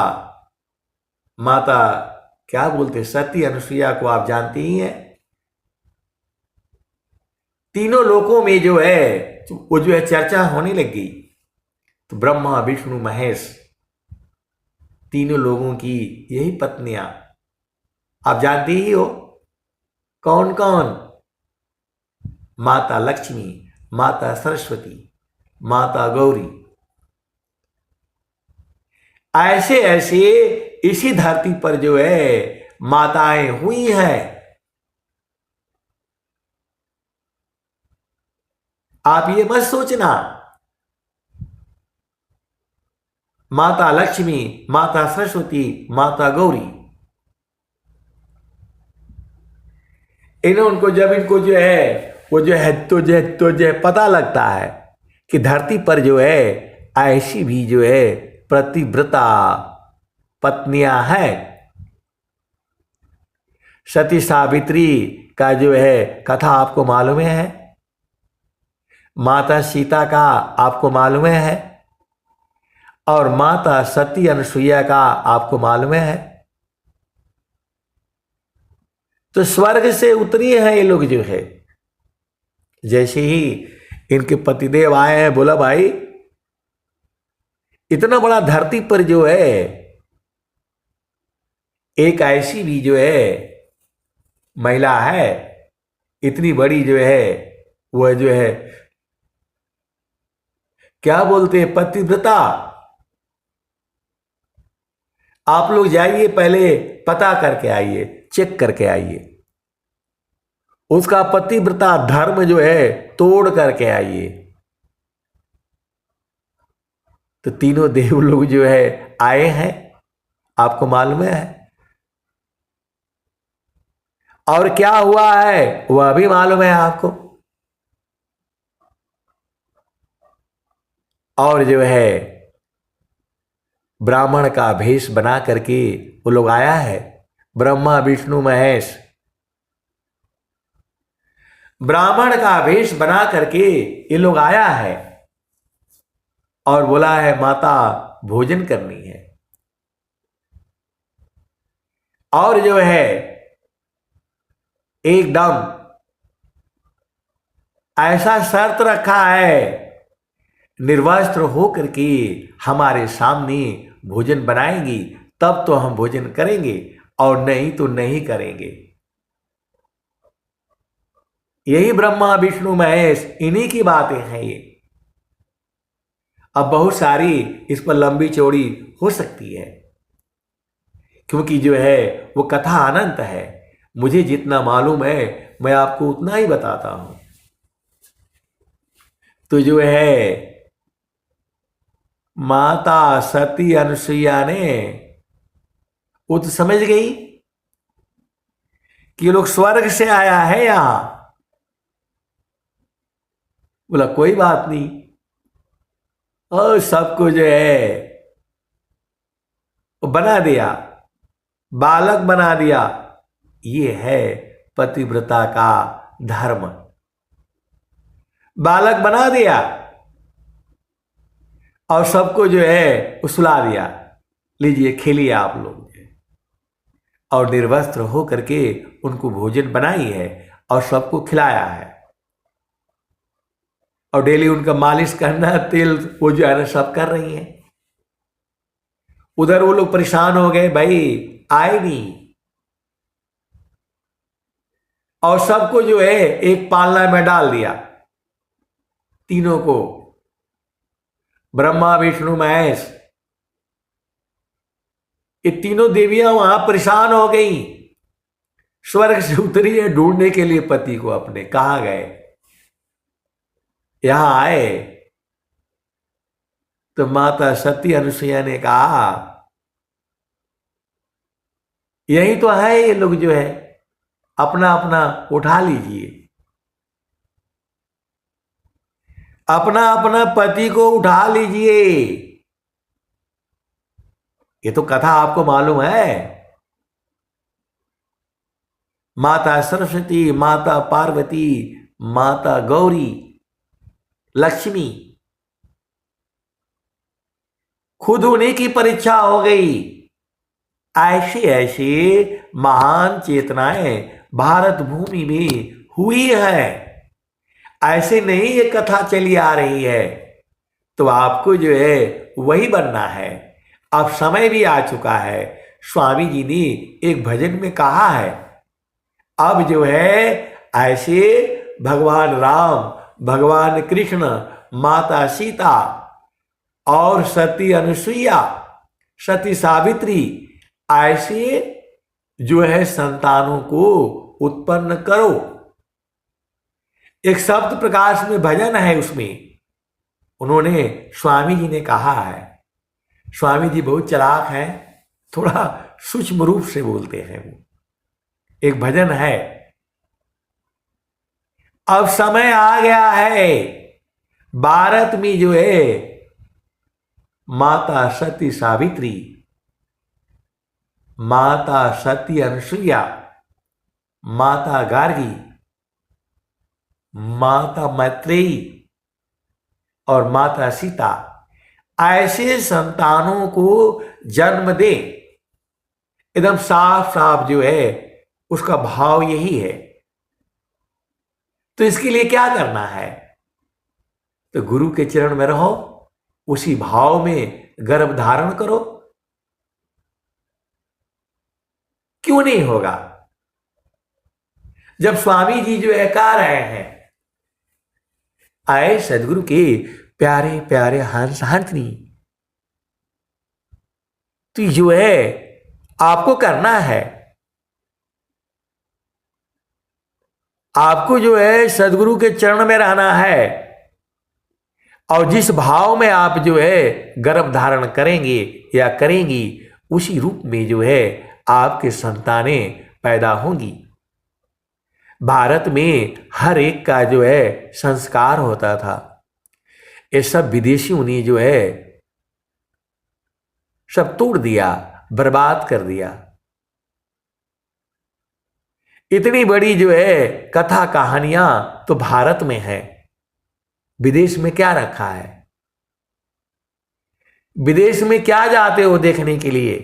माता क्या बोलते सती अनुसुईया को आप जानती ही हैं। तीनों लोकों में जो है वो जो है चर्चा होने लग गई। तो ब्रह्मा विष्णु महेश तीनों लोगों की यही पत्नियां आप जानती ही हो। कौन कौन? माता लक्ष्मी, माता सरस्वती, माता गौरी। ऐसे ऐसे इसी धरती पर जो है माताएं हुई हैं। आप ये मत सोचना माता लक्ष्मी, माता सरस्वती, माता गौरी, इनको जब इनको जो है वो जो है तो जो है पता लगता है कि धरती पर जो है ऐसी भी जो है प्रतिव्रता पत्नियां हैं। सती सावित्री का जो है कथा आपको मालूम है। माता सीता का आपको मालूम है। और माता सती अनुसुईया का आपको मालूम है। तो स्वर्ग से उतरी है ये लोग जो है। जैसे ही इनके पतिदेव आए हैं, बोला भाई इतना बड़ा धरती पर जो है एक ऐसी भी जो है महिला है, इतनी बड़ी जो है वह जो है क्या बोलते हैं पतिव्रता। आप लोग जाइए पहले पता करके आइए, चेक करके आइए, उसका पतिव्रता धर्म जो है तोड़ करके आइए। तो तीनों देव लोग जो है आए हैं, आपको मालूम है। और क्या हुआ है वह भी मालूम है आपको। और जो है ब्राह्मण का भेष बना करके वो लोग आया है। ब्रह्मा विष्णु महेश ब्राह्मण का भेष बना करके ये लोग आया है और बोला है माता भोजन करनी है। और जो है एकदम ऐसा शर्त रखा है, निर्वस्त्र होकर के हमारे सामने भोजन बनाएंगी तब तो हम भोजन करेंगे और नहीं तो नहीं करेंगे। यही ब्रह्मा विष्णु महेश इन्हीं की बातें हैं ये। अब बहुत सारी इस पर लंबी चौड़ी हो सकती है। क्योंकि जो है वो कथा अनंत है। मुझे जितना मालूम है मैं आपको उतना ही बताता हूं। तो जो है माता सती अनुसुईया ने वो तो समझ गई कि ये लोग स्वर्ग से आया है यहां। बोला कोई बात नहीं, और सबको जो है वो बना दिया, बालक बना दिया। ये है पतिव्रता का धर्म। बालक बना दिया और सबको जो है सुला दिया, लीजिए खेलिए आप लोग। और निर्वस्त्र हो करके उनको भोजन बनाई है और सबको खिलाया है। और डेली उनका मालिश करना, तेल वो जो है ना सब कर रही है। उधर वो लोग परेशान हो गए, भाई आए नहीं। और सबको जो है एक पालना में डाल दिया, तीनों को, ब्रह्मा विष्णु महेश। ये तीनों देवियां वहां परेशान हो गई, स्वर्ग से उतरी है ढूंढने के लिए पति को अपने। कहां गए? यहां आए तो माता सती अनुसुईया ने कहा यही तो है, ये लोग जो है अपना अपना उठा लीजिए, अपना अपना पति को उठा लीजिए। ये तो कथा आपको मालूम है। माता सरस्वती, माता पार्वती, माता गौरी, लक्ष्मी, खुद उन्हीं की परीक्षा हो गई। ऐसी ऐसी महान चेतनाएं भारत भूमि में हुई है। ऐसे नहीं ये कथा चली आ रही है। तो आपको जो है वही बनना है। अब समय भी आ चुका है। स्वामी जी ने एक भजन में कहा है, अब जो है ऐसे भगवान राम, भगवान कृष्ण, माता सीता और सती अनुसुईया, सती सावित्री, ऐसे जो है संतानों को उत्पन्न करो। एक शब्द प्रकाश में भजन है, उसमें उन्होंने, स्वामी जी ने कहा है। स्वामी जी बहुत चालाक हैं, थोड़ा सूक्ष्म रूप से बोलते हैं वो। एक भजन है, अब समय आ गया है भारत में जो है माता सती सावित्री, माता सती अनुसुईया, माता गार्गी, माता मैत्रेयी और माता सीता, ऐसे संतानों को जन्म दे। एकदम साफ साफ जो है उसका भाव यही है। तो इसके लिए क्या करना है? तो गुरु के चरण में रहो, उसी भाव में गर्भ धारण करो। क्यों नहीं होगा? जब स्वामी जी जो है कह रहे हैं, आए सदगुरु के प्यारे प्यारे हंस हंसनी, तो जो है आपको करना है, आपको जो है सदगुरु के चरण में रहना है। और जिस भाव में आप जो है गर्भ धारण करेंगे या करेंगी, उसी रूप में जो है आपके संतानें पैदा होंगी। भारत में हर एक का जो है संस्कार होता था, ये सब विदेशियों ने जो है सब तोड़ दिया, बर्बाद कर दिया। इतनी बड़ी जो है कथा कहानियां तो भारत में है, विदेश में क्या रखा है? विदेश में क्या जाते हो देखने के लिए?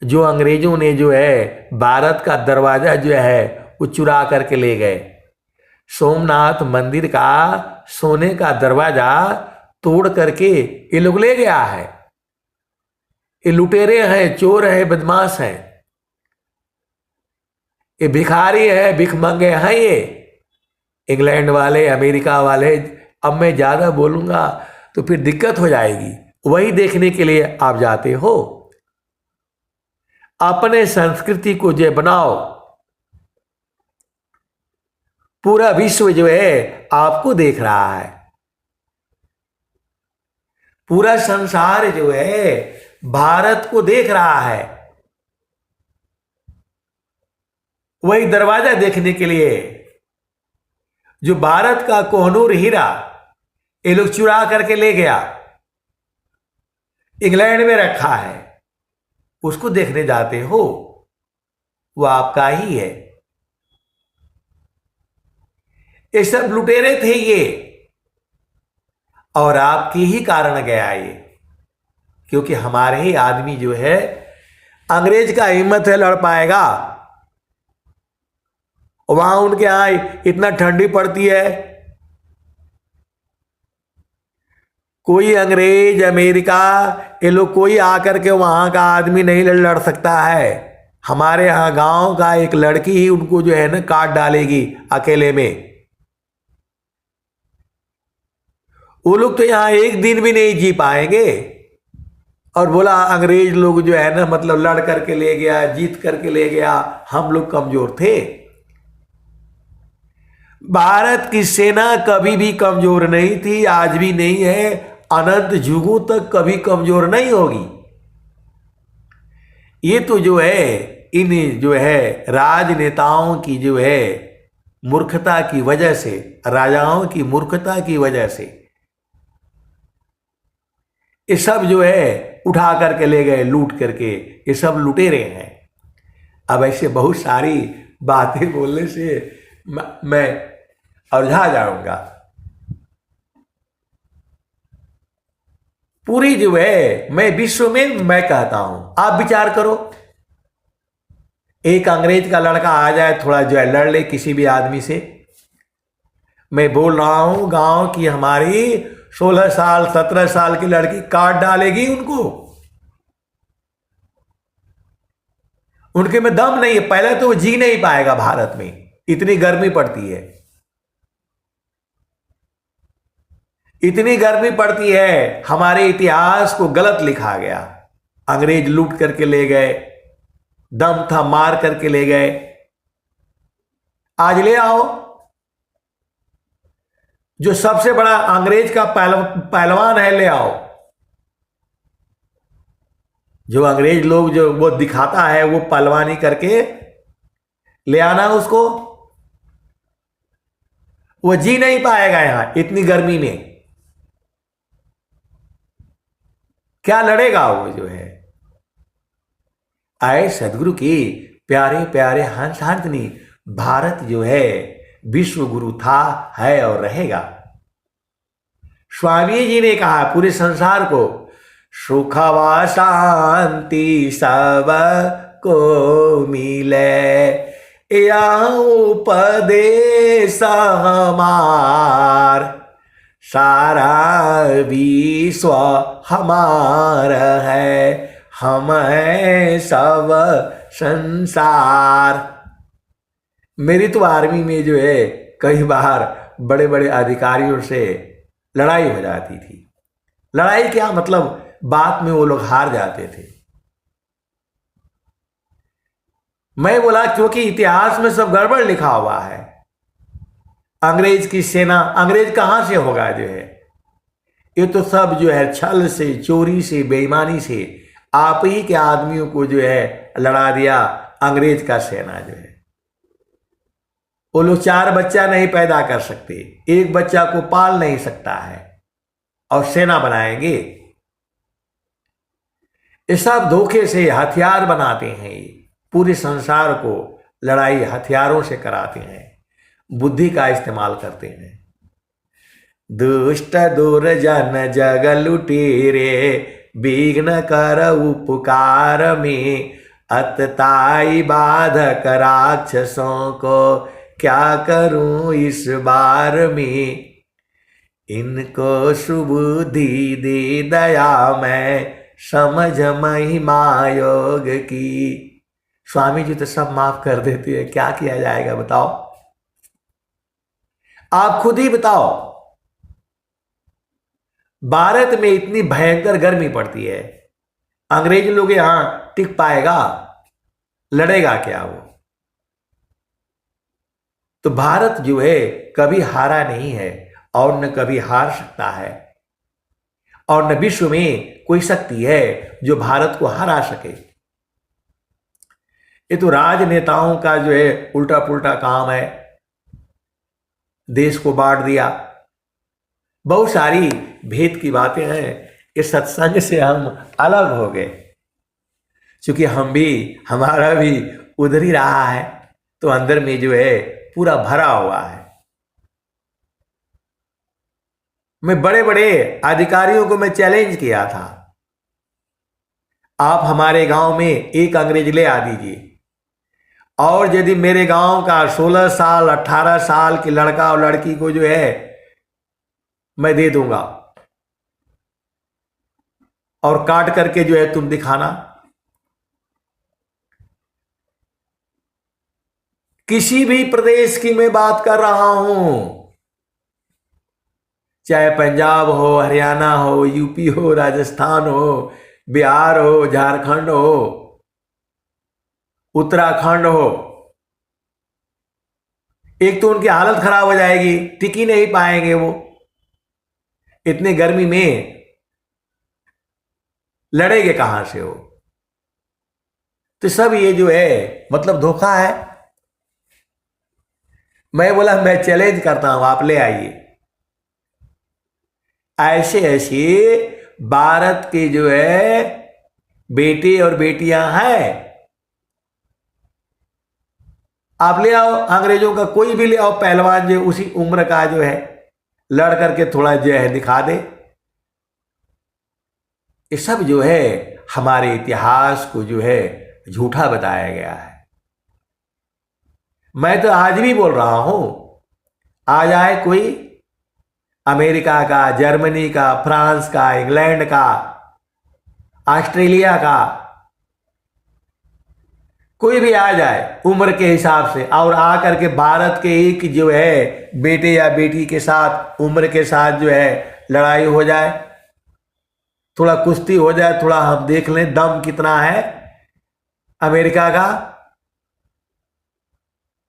जो अंग्रेजों ने जो है भारत का दरवाजा जो है वो चुरा करके ले गए। सोमनाथ मंदिर का सोने का दरवाजा तोड़ करके ये लोग ले गया है। ये लुटेरे हैं, चोर हैं, बदमाश हैं, ये भिखारी है, भिखमंगे हैं ये इंग्लैंड वाले, अमेरिका वाले। अब मैं ज्यादा बोलूंगा तो फिर दिक्कत हो जाएगी। वही देखने के लिए आप जाते हो। अपने संस्कृति को जो बनाओ, पूरा विश्व जो है आपको देख रहा है, पूरा संसार जो है भारत को देख रहा है। वही दरवाजा देखने के लिए जो भारत का कोहनूर हीरा ये लोग चुरा करके ले गया, इंग्लैंड में रखा है, उसको देखने जाते हो, वो आपका ही है। ये सब लुटेरे थे ये, और आपके ही कारण गया ये, क्योंकि हमारे ही आदमी जो है, अंग्रेज का हिम्मत है लड़ पाएगा? वहां उनके यहां इतना ठंडी पड़ती है, कोई अंग्रेज अमेरिका ये लोग कोई आकर के वहां का आदमी नहीं लड़ सकता है। हमारे यहां गांव का एक लड़की ही उनको जो है ना काट डालेगी अकेले में। वो लोग तो यहां एक दिन भी नहीं जी पाएंगे, और बोला अंग्रेज लोग जो है ना मतलब लड़ करके ले गया, जीत करके ले गया, हम लोग कमजोर थे। भारत की सेना कभी भी कमजोर नहीं थी, आज भी नहीं है, अनंत युगों तक कभी कमजोर नहीं होगी। ये तो जो है इन जो है राजनेताओं की जो है मूर्खता की वजह से, राजाओं की मूर्खता की वजह से ये सब जो है उठा करके ले गए, लूट करके। ये सब लुटेरे हैं। अब ऐसे बहुत सारी बातें बोलने से मैं उलझा जाऊंगा। पूरी जो है मैं विश्व में मैं कहता हूं, आप विचार करो, एक अंग्रेज का लड़का आ जाए, थोड़ा जो है लड़ ले किसी भी आदमी से। मैं बोल रहा हूं गांव की हमारी 16 साल 17 साल की लड़की काट डालेगी उनको। उनके में दम नहीं है, पहले तो वो जी नहीं पाएगा भारत में, इतनी गर्मी पड़ती है, इतनी गर्मी पड़ती है। हमारे इतिहास को गलत लिखा गया, अंग्रेज लूट करके ले गए, दम था मार करके ले गए। आज ले आओ जो सबसे बड़ा अंग्रेज का पहलवान है, ले आओ। जो अंग्रेज लोग जो वो दिखाता है वो पहलवानी करके ले आना उसको, वो जी नहीं पाएगा यहां इतनी गर्मी में। क्या लड़ेगा वो जो है। आए सदगुरु की प्यारे प्यारे हंस हंसनी, भारत जो है विश्व गुरु था, है और रहेगा। स्वामी जी ने कहा पूरे संसार को सुख व शांति सब को मिले, यह उपदेश हमार, सारा विश्व हमार है, हम हैं सब संसार। मेरी तो आर्मी में जो है कई बार बड़े बड़े अधिकारियों से लड़ाई हो जाती थी। लड़ाई क्या मतलब, बात में वो लोग हार जाते थे। मैं बोला क्योंकि इतिहास में सब गड़बड़ लिखा हुआ है। अंग्रेज की सेना, अंग्रेज कहां से होगा जो है, ये तो सब जो है छल से, चोरी से, बेईमानी से आप ही के आदमियों को जो है लड़ा दिया। अंग्रेज का सेना जो है, वो लोग 4 बच्चा नहीं पैदा कर सकते, एक बच्चा को पाल नहीं सकता है, और सेना बनाएंगे। ये सब धोखे से हथियार बनाते हैं, पूरे संसार को लड़ाई हथियारों से कराते हैं, बुद्धि का इस्तेमाल करते हैं। दुष्ट दुर्जन जग लुटेरे, विघ्न कर उपकार में, अतताई बाधक राक्षसों को, क्या करूं इस बार में, इनको सुबुद्धि दे दया मैं, समझ महिमा योग की। स्वामी जी तो सब माफ कर देते हैं, क्या किया जाएगा बताओ, आप खुद ही बताओ। भारत में इतनी भयंकर गर्मी पड़ती है, अंग्रेज लोग यहां टिक पाएगा? लड़ेगा क्या वो? तो भारत जो है कभी हारा नहीं है और न कभी हार सकता है, और न विश्व में कोई शक्ति है जो भारत को हरा सके। ये तो राजनेताओं का जो है उल्टा पुल्टा काम है, देश को बांट दिया, बहुत सारी भेद की बातें हैं। इस सत्संग से हम अलग हो गए, क्योंकि हमारा भी उधर ही रहा है, तो अंदर में जो है पूरा भरा हुआ है। मैं बड़े बड़े अधिकारियों को मैं चैलेंज किया था, आप हमारे गांव में एक अंग्रेज ले आ दीजिए, और यदि मेरे गांव का 16 साल 18 साल के लड़का और लड़की को जो है मैं दे दूंगा, और काट करके जो है तुम दिखाना। किसी भी प्रदेश की मैं बात कर रहा हूं, चाहे पंजाब हो, हरियाणा हो, यूपी हो, राजस्थान हो, बिहार हो, झारखंड हो, उत्तराखंड हो, एक तो उनकी हालत खराब हो जाएगी, टिक ही नहीं पाएंगे वो, इतने गर्मी में लड़ेंगे कहां से वो? तो सब ये जो है मतलब धोखा है। मैं बोला मैं चैलेंज करता हूं, आप ले आइए। ऐसे ऐसे भारत के जो है बेटे और बेटियां हैं, आप ले आओ, अंग्रेजों का कोई भी ले आओ पहलवान जो उसी उम्र का जो है लड़ करके थोड़ा जो है दिखा दे। ये सब जो है हमारे इतिहास को जो है झूठा बताया गया है। मैं तो आज भी बोल रहा हूं, आ जाए कोई अमेरिका का, जर्मनी का, फ्रांस का, इंग्लैंड का, ऑस्ट्रेलिया का, कोई भी आ जाए उम्र के हिसाब से, और आकर के भारत के एक जो है बेटे या बेटी के साथ उम्र के साथ जो है लड़ाई हो जाए, थोड़ा कुश्ती हो जाए, थोड़ा हम देख लें दम कितना है अमेरिका का।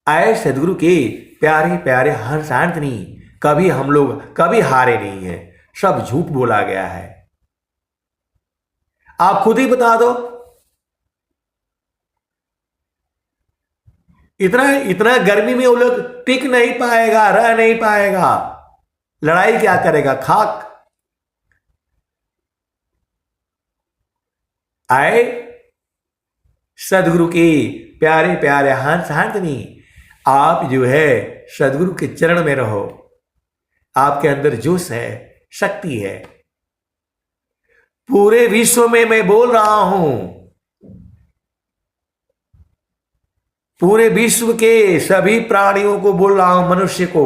आए सदगुरु के प्यारे प्यारे हंस आंटनी, कभी हम लोग कभी हारे नहीं है, सब झूठ बोला गया है। आप खुद ही बता दो, इतना इतना गर्मी में वो लोग टिक नहीं पाएगा, रह नहीं पाएगा, लड़ाई क्या करेगा? खाक। आए सदगुरु के प्यारे प्यारे हंस आंटनी, आप जो है सदगुरु के चरण में रहो, आपके अंदर जोश है, शक्ति है। पूरे विश्व में मैं बोल रहा हूं, पूरे विश्व के सभी प्राणियों को बोल रहा हूं, मनुष्य को,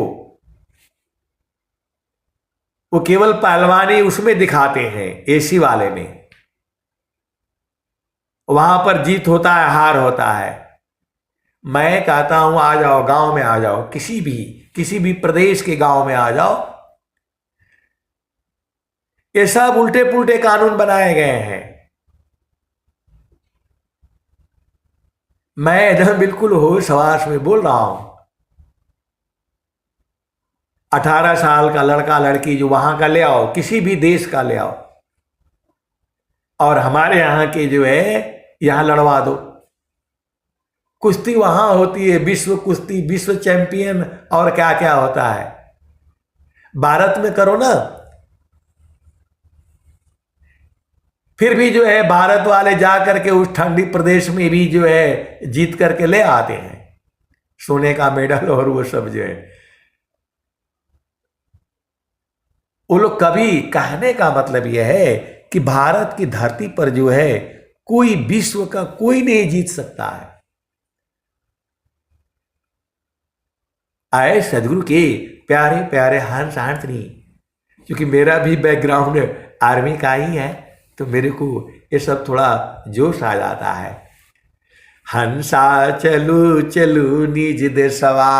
वो केवल पहलवानी उसमें दिखाते हैं, एसी वाले में, वहां पर जीत होता है, हार होता है। मैं कहता हूं आ जाओ, गांव में आ जाओ, किसी भी प्रदेश के गांव में आ जाओ, ये सब उल्टे पुल्टे कानून बनाए गए हैं। मैं एकदम बिल्कुल होश हवास में बोल रहा हूं। 18 साल का लड़का लड़की जो वहां का ले आओ, किसी भी देश का ले आओ, और हमारे यहां के जो है यहां लड़वा दो। कुश्ती वहां होती है, विश्व कुश्ती, विश्व चैंपियन, और क्या क्या होता है। भारत में करो ना, फिर भी जो है भारत वाले जा करके उस ठंडी प्रदेश में भी जो है जीत करके ले आते हैं सोने का मेडल, और वो सब जो है। वो लोग कभी, कहने का मतलब यह है कि भारत की धरती पर जो है कोई विश्व का कोई नहीं जीत सकता है। आए सदगुरु के प्यारे प्यारे हंस आंटनी, क्योंकि मेरा भी बैकग्राउंड आर्मी का ही है, तो मेरे को ये सब थोड़ा जोश आ जाता है। हंसा चलू चलू निज देशवा,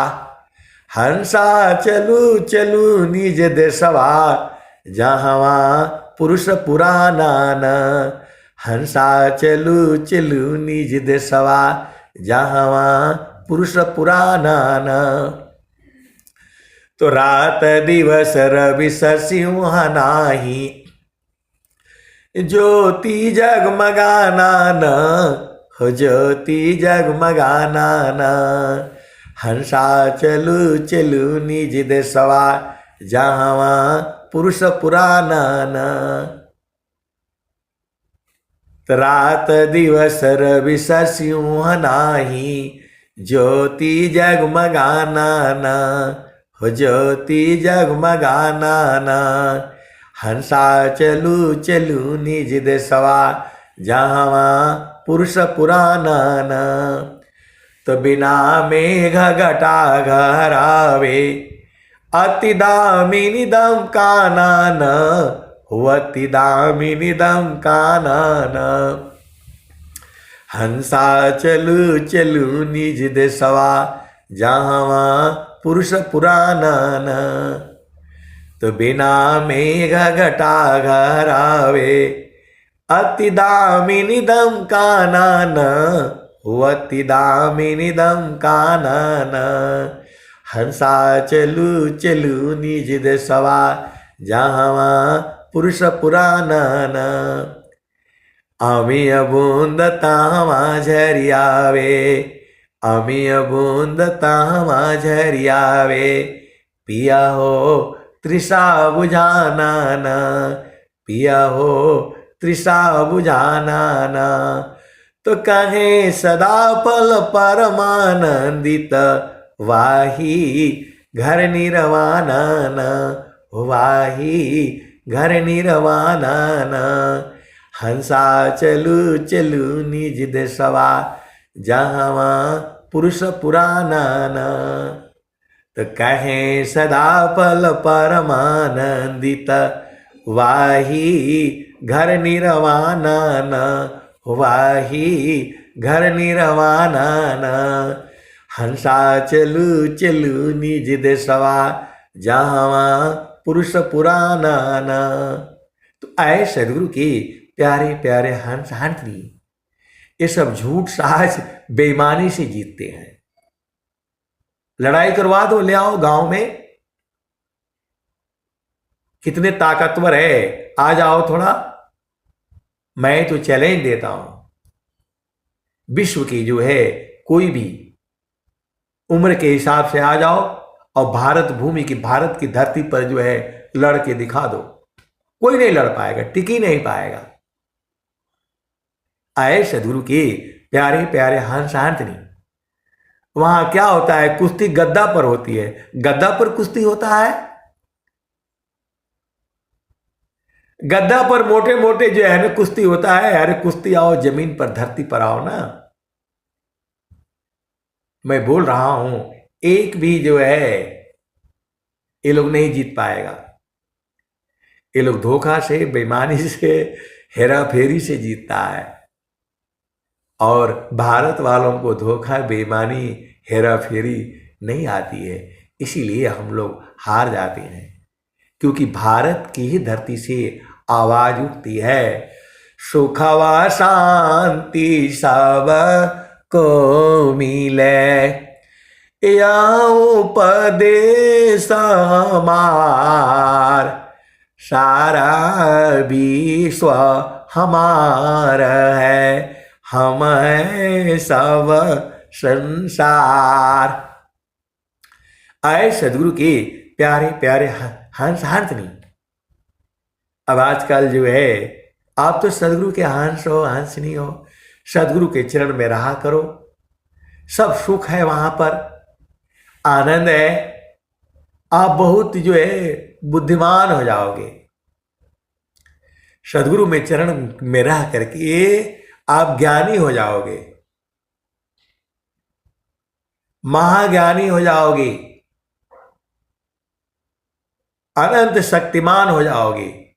हंसा चलू चलू निज देशवा, जहवा पुरुष पुराना न, हंसा चलू चलू निज देशवा, जहाँ पुरुष पुराना न। तो रात दिवस रवि शशि वहाँ नाही, ज्योति जगमगाना न, हो ज्योति जगमगाना न। हंसा चलू चलू निज देशवा, जहाँ पुरुष पुराना न। रात दिवस रवि शशि नाही, ज्योति जगमगाना न, हो ज्योति जगमगाना न। हंसा चलू चलू निज देशवा, जहाँ पुरुष पुराना न। तो बिना मेघ घटा घरावे, अति दामिनी दम कानन, अति दामिनी दम कानन। हंसा चलू चलू निज देशवा, जहाँ पुरुष पुराना न। तो बिना मेघ घटा घरावे, अति दामिनी दम कानन, अति दामिनी दम कानन। हंसा चलू चलू निज देशवा, जहाँ पुरुष पुराना न। अमिय बूंद तामा झरियावे, अमिय बूंद तामा झरियावे। पिया हो तृषा बुझाना न, पिया हो तृषा बुझाना न। तो कहे सदा पल परमानंदित, वाही घर निर्वाणा न, वाही घर निर्वाणा न। हंसा चलू चलू निज देशवा, जहाँ पुरुष पुराना न। तो कहे सदा पल परमानंदित, वाही घर निर्वाणा न, वाही घर निर्वाणा न। हंसा चलू चलू निज देशवा, जहाँ पुरुष पुराना न। तो आए सदगुरु के प्यारे प्यारे हंस हंसनी, ये सब झूठ साहस बेईमानी से जीतते हैं। लड़ाई करवा दो, ले आओ गांव में, कितने ताकतवर है, आ जाओ थोड़ा, मैं तो चैलेंज देता हूं। विश्व की जो है कोई भी उम्र के हिसाब से आ जाओ, और भारत भूमि की, भारत की धरती पर जो है लड़ के दिखा दो। कोई नहीं लड़ पाएगा, टिक ही नहीं पाएगा। आए सदगुरु के प्यारे प्यारे हंस हंसनी, वहां क्या होता है, कुश्ती गद्दा पर होती है। गद्दा पर कुश्ती होता है, गद्दा पर मोटे मोटे जो है ना कुश्ती होता है। अरे कुश्ती आओ जमीन पर, धरती पर आओ ना। मैं बोल रहा हूं, एक भी जो है ये लोग नहीं जीत पाएगा। ये लोग धोखा से, बेईमानी से, हेरा फेरी से जीतता है। और भारत वालों को धोखा, बेईमानी, हेरा फेरी नहीं आती है, इसीलिए हम लोग हार जाते हैं। क्योंकि भारत की ही धरती से आवाज उठती है, सुखवा शांति सब को मिले, या उपदेश हमार, सारा विश्व हमार है, हम है सब संसार। आए सदगुरु के प्यारे प्यारे हंस हंसनी। अब आजकल जो है, आप तो सदगुरु के हंस हो, हंसनी हो, सदगुरु के चरण में रहा करो, सब सुख है वहां पर, आनंद है। आप बहुत जो है बुद्धिमान हो जाओगे। सदगुरु में चरण में रह करके आप ज्ञानी हो जाओगे, महाज्ञानी हो जाओगे, अनंत शक्तिमान हो जाओगे।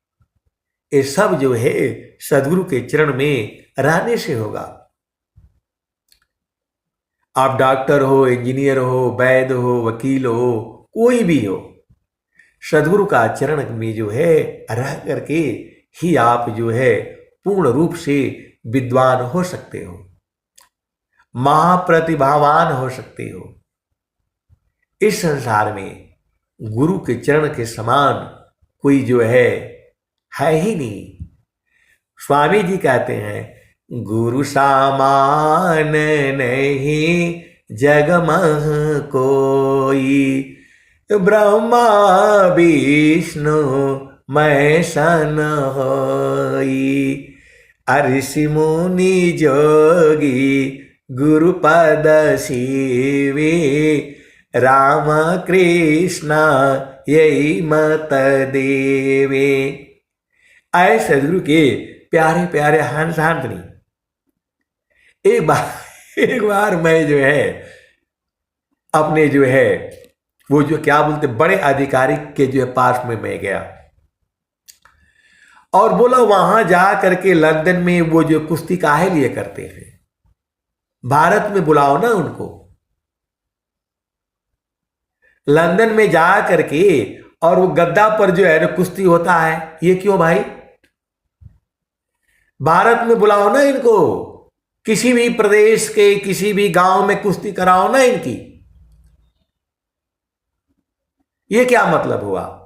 ये सब जो है सदगुरु के चरण में रहने से होगा। आप डॉक्टर हो, इंजीनियर हो, वैद्य हो, वकील हो, कोई भी हो, सदगुरु का चरण में जो है रह करके ही आप जो है पूर्ण रूप से विद्वान हो सकते हो। महाप्रतिभावान हो सकते हो। इस संसार में गुरु के चरण के समान कोई जो है ही नहीं। स्वामी जी कहते हैं गुरु सामान नहीं जग मह कोई, ब्रह्मा विष्णु मैं सन होई, ऋषि मुनि जोगी गुरु पद सीवे, राम कृष्ण यही मत देवे। आए सदगुरु के प्यारे प्यारे हंस हांतनी, एक बार मैं जो है अपने जो है वो जो क्या बोलते बड़े अधिकारी के जो है पास में मैं गया और बोला वहां जा करके लंदन में वो जो कुश्ती काहे लिए करते हैं, भारत में बुलाओ ना उनको। लंदन में जा करके और वो गद्दा पर जो है ना कुश्ती होता है, ये क्यों भाई? भारत में बुलाओ ना इनको, किसी भी प्रदेश के किसी भी गांव में कुश्ती कराओ ना इनकी। ये क्या मतलब हुआ?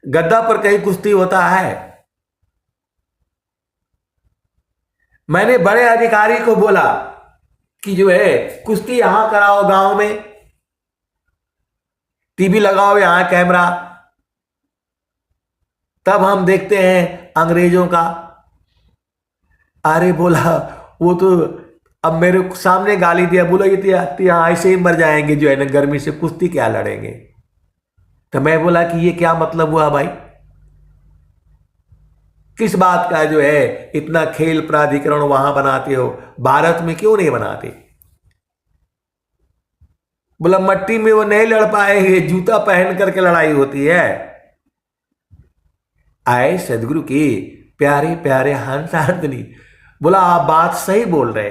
गद्दा पर कहीं कुश्ती होता है? मैंने बड़े अधिकारी को बोला कि जो है कुश्ती यहां कराओ गांव में, टीवी लगाओ यहां कैमरा, तब हम देखते हैं अंग्रेजों का। अरे बोला वो तो अब मेरे सामने गाली दिया, बोला ये यहाँ ऐसे ही मर जाएंगे जो है ना गर्मी से, कुश्ती क्या लड़ेंगे। तो मैं बोला कि ये क्या मतलब हुआ भाई? किस बात का जो है इतना खेल प्राधिकरण वहां बनाते हो, भारत में क्यों नहीं बनाते? बोला मट्टी में वो नहीं लड़ पाएंगे, जूता पहन करके लड़ाई होती है। आए सदगुरु की प्यारे प्यारे हंस हांतनी, बोला आप बात सही बोल रहे,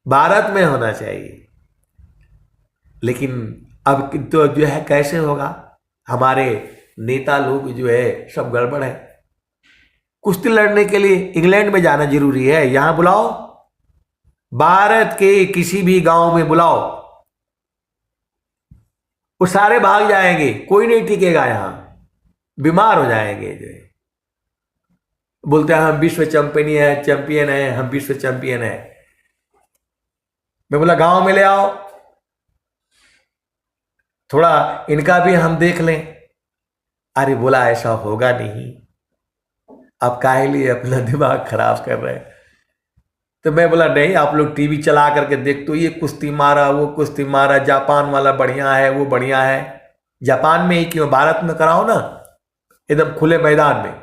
भारत में होना चाहिए, लेकिन अब तो जो है कैसे होगा? हमारे नेता लोग जो है सब गड़बड़ है। कुश्ती लड़ने के लिए इंग्लैंड में जाना जरूरी है? यहां बुलाओ, भारत के किसी भी गांव में बुलाओ, वो सारे भाग जाएंगे, कोई नहीं टिकेगा, यहां बीमार हो जाएंगे। जो है बोलते हैं हम विश्व चैंपियन है, हम विश्व चैंपियन है। मैं बोला गांव में ले आओ, थोड़ा इनका भी हम देख लें। अरे बोला ऐसा होगा नहीं, आप काहे लिए अपना दिमाग खराब कर रहे हैं? तो मैं बोला नहीं, आप लोग टीवी चला करके देख, तो ये कुश्ती मारा, वो कुश्ती मारा, जापान वाला बढ़िया है, वो बढ़िया है। जापान में ही क्यों, भारत में कराओ ना, एकदम खुले मैदान में।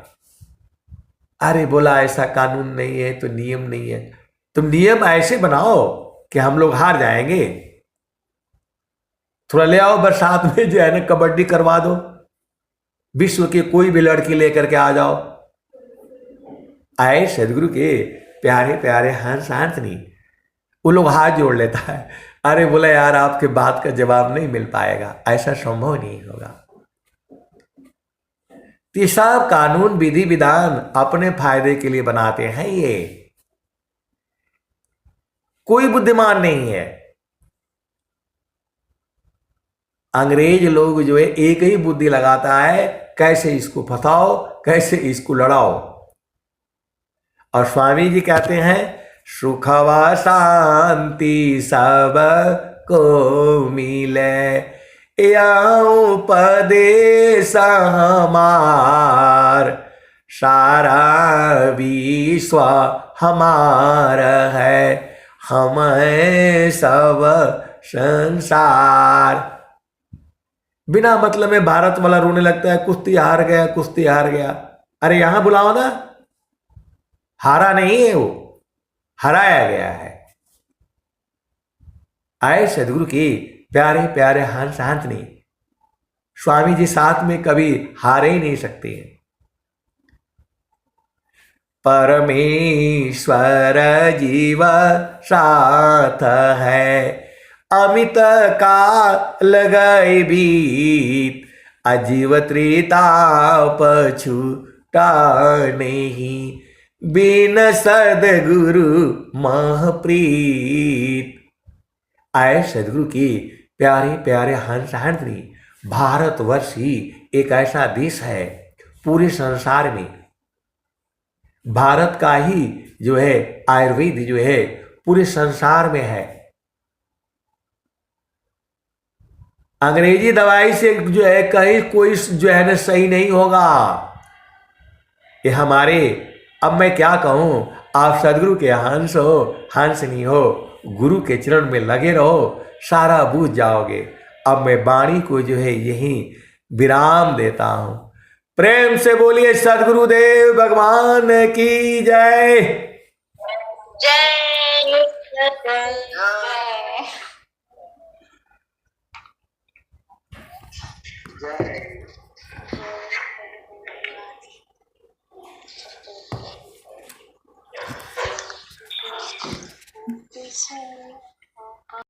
अरे बोला ऐसा कानून नहीं है, तो नियम नहीं है। तुम नियम ऐसे बनाओ कि हम लोग हार जाएंगे। थोड़ा ले आओ बरसात में जो है ना कबड्डी करवा दो, विश्व की कोई भी लड़की लेकर के आ जाओ। आए सदगुरु के प्यारे प्यारे हंस हांतनी, वो लोग हाथ जोड़ लेता है। अरे बोला यार आपके बात का जवाब नहीं मिल पाएगा, ऐसा संभव नहीं होगा। ये सब कानून विधि विधान अपने फायदे के लिए बनाते हैं, ये कोई बुद्धिमान नहीं है। अंग्रेज लोग जो है एक ही बुद्धि लगाता है, कैसे इसको फंसाओ, कैसे इसको लड़ाओ। और स्वामी जी कहते हैं सुख व शांति सब को मिले, या उपदेश हमार, सारा विश्व हमार है, हम हैं सब संसार। बिना मतलब में भारत वाला रोने लगता है, कुश्ती हार गया, कुश्ती हार गया। अरे यहां बुलाओ ना, हारा नहीं है, वो हराया गया है। आए सदगुरु की प्यारे प्यारे हंस हांतनी, स्वामी जी साथ में कभी हारे ही नहीं सकते। परमेश्वर जीव साथ है, अमित काल गए बीत, अजीव त्रिताप छूटा नहीं, बिन सदगुरु महप्रीत। आए सदगुरु की प्यारे प्यारे हंस हंसनी। भारतवर्ष ही एक ऐसा देश है पूरे संसार में, भारत का ही जो है आयुर्वेद जो है पूरे संसार में है। अंग्रेजी दवाई से जो है कहीं कोई जो है ना सही नहीं होगा। ये हमारे, अब मैं क्या कहूँ, आप सदगुरु के हंस हो, हंसनी हो, गुरु के चरण में लगे रहो, सारा बूझ जाओगे। अब मैं वाणी को जो है यहीं विराम देता हूँ। प्रेम से बोलिए सदगुरुदेव भगवान की जय। जय जय।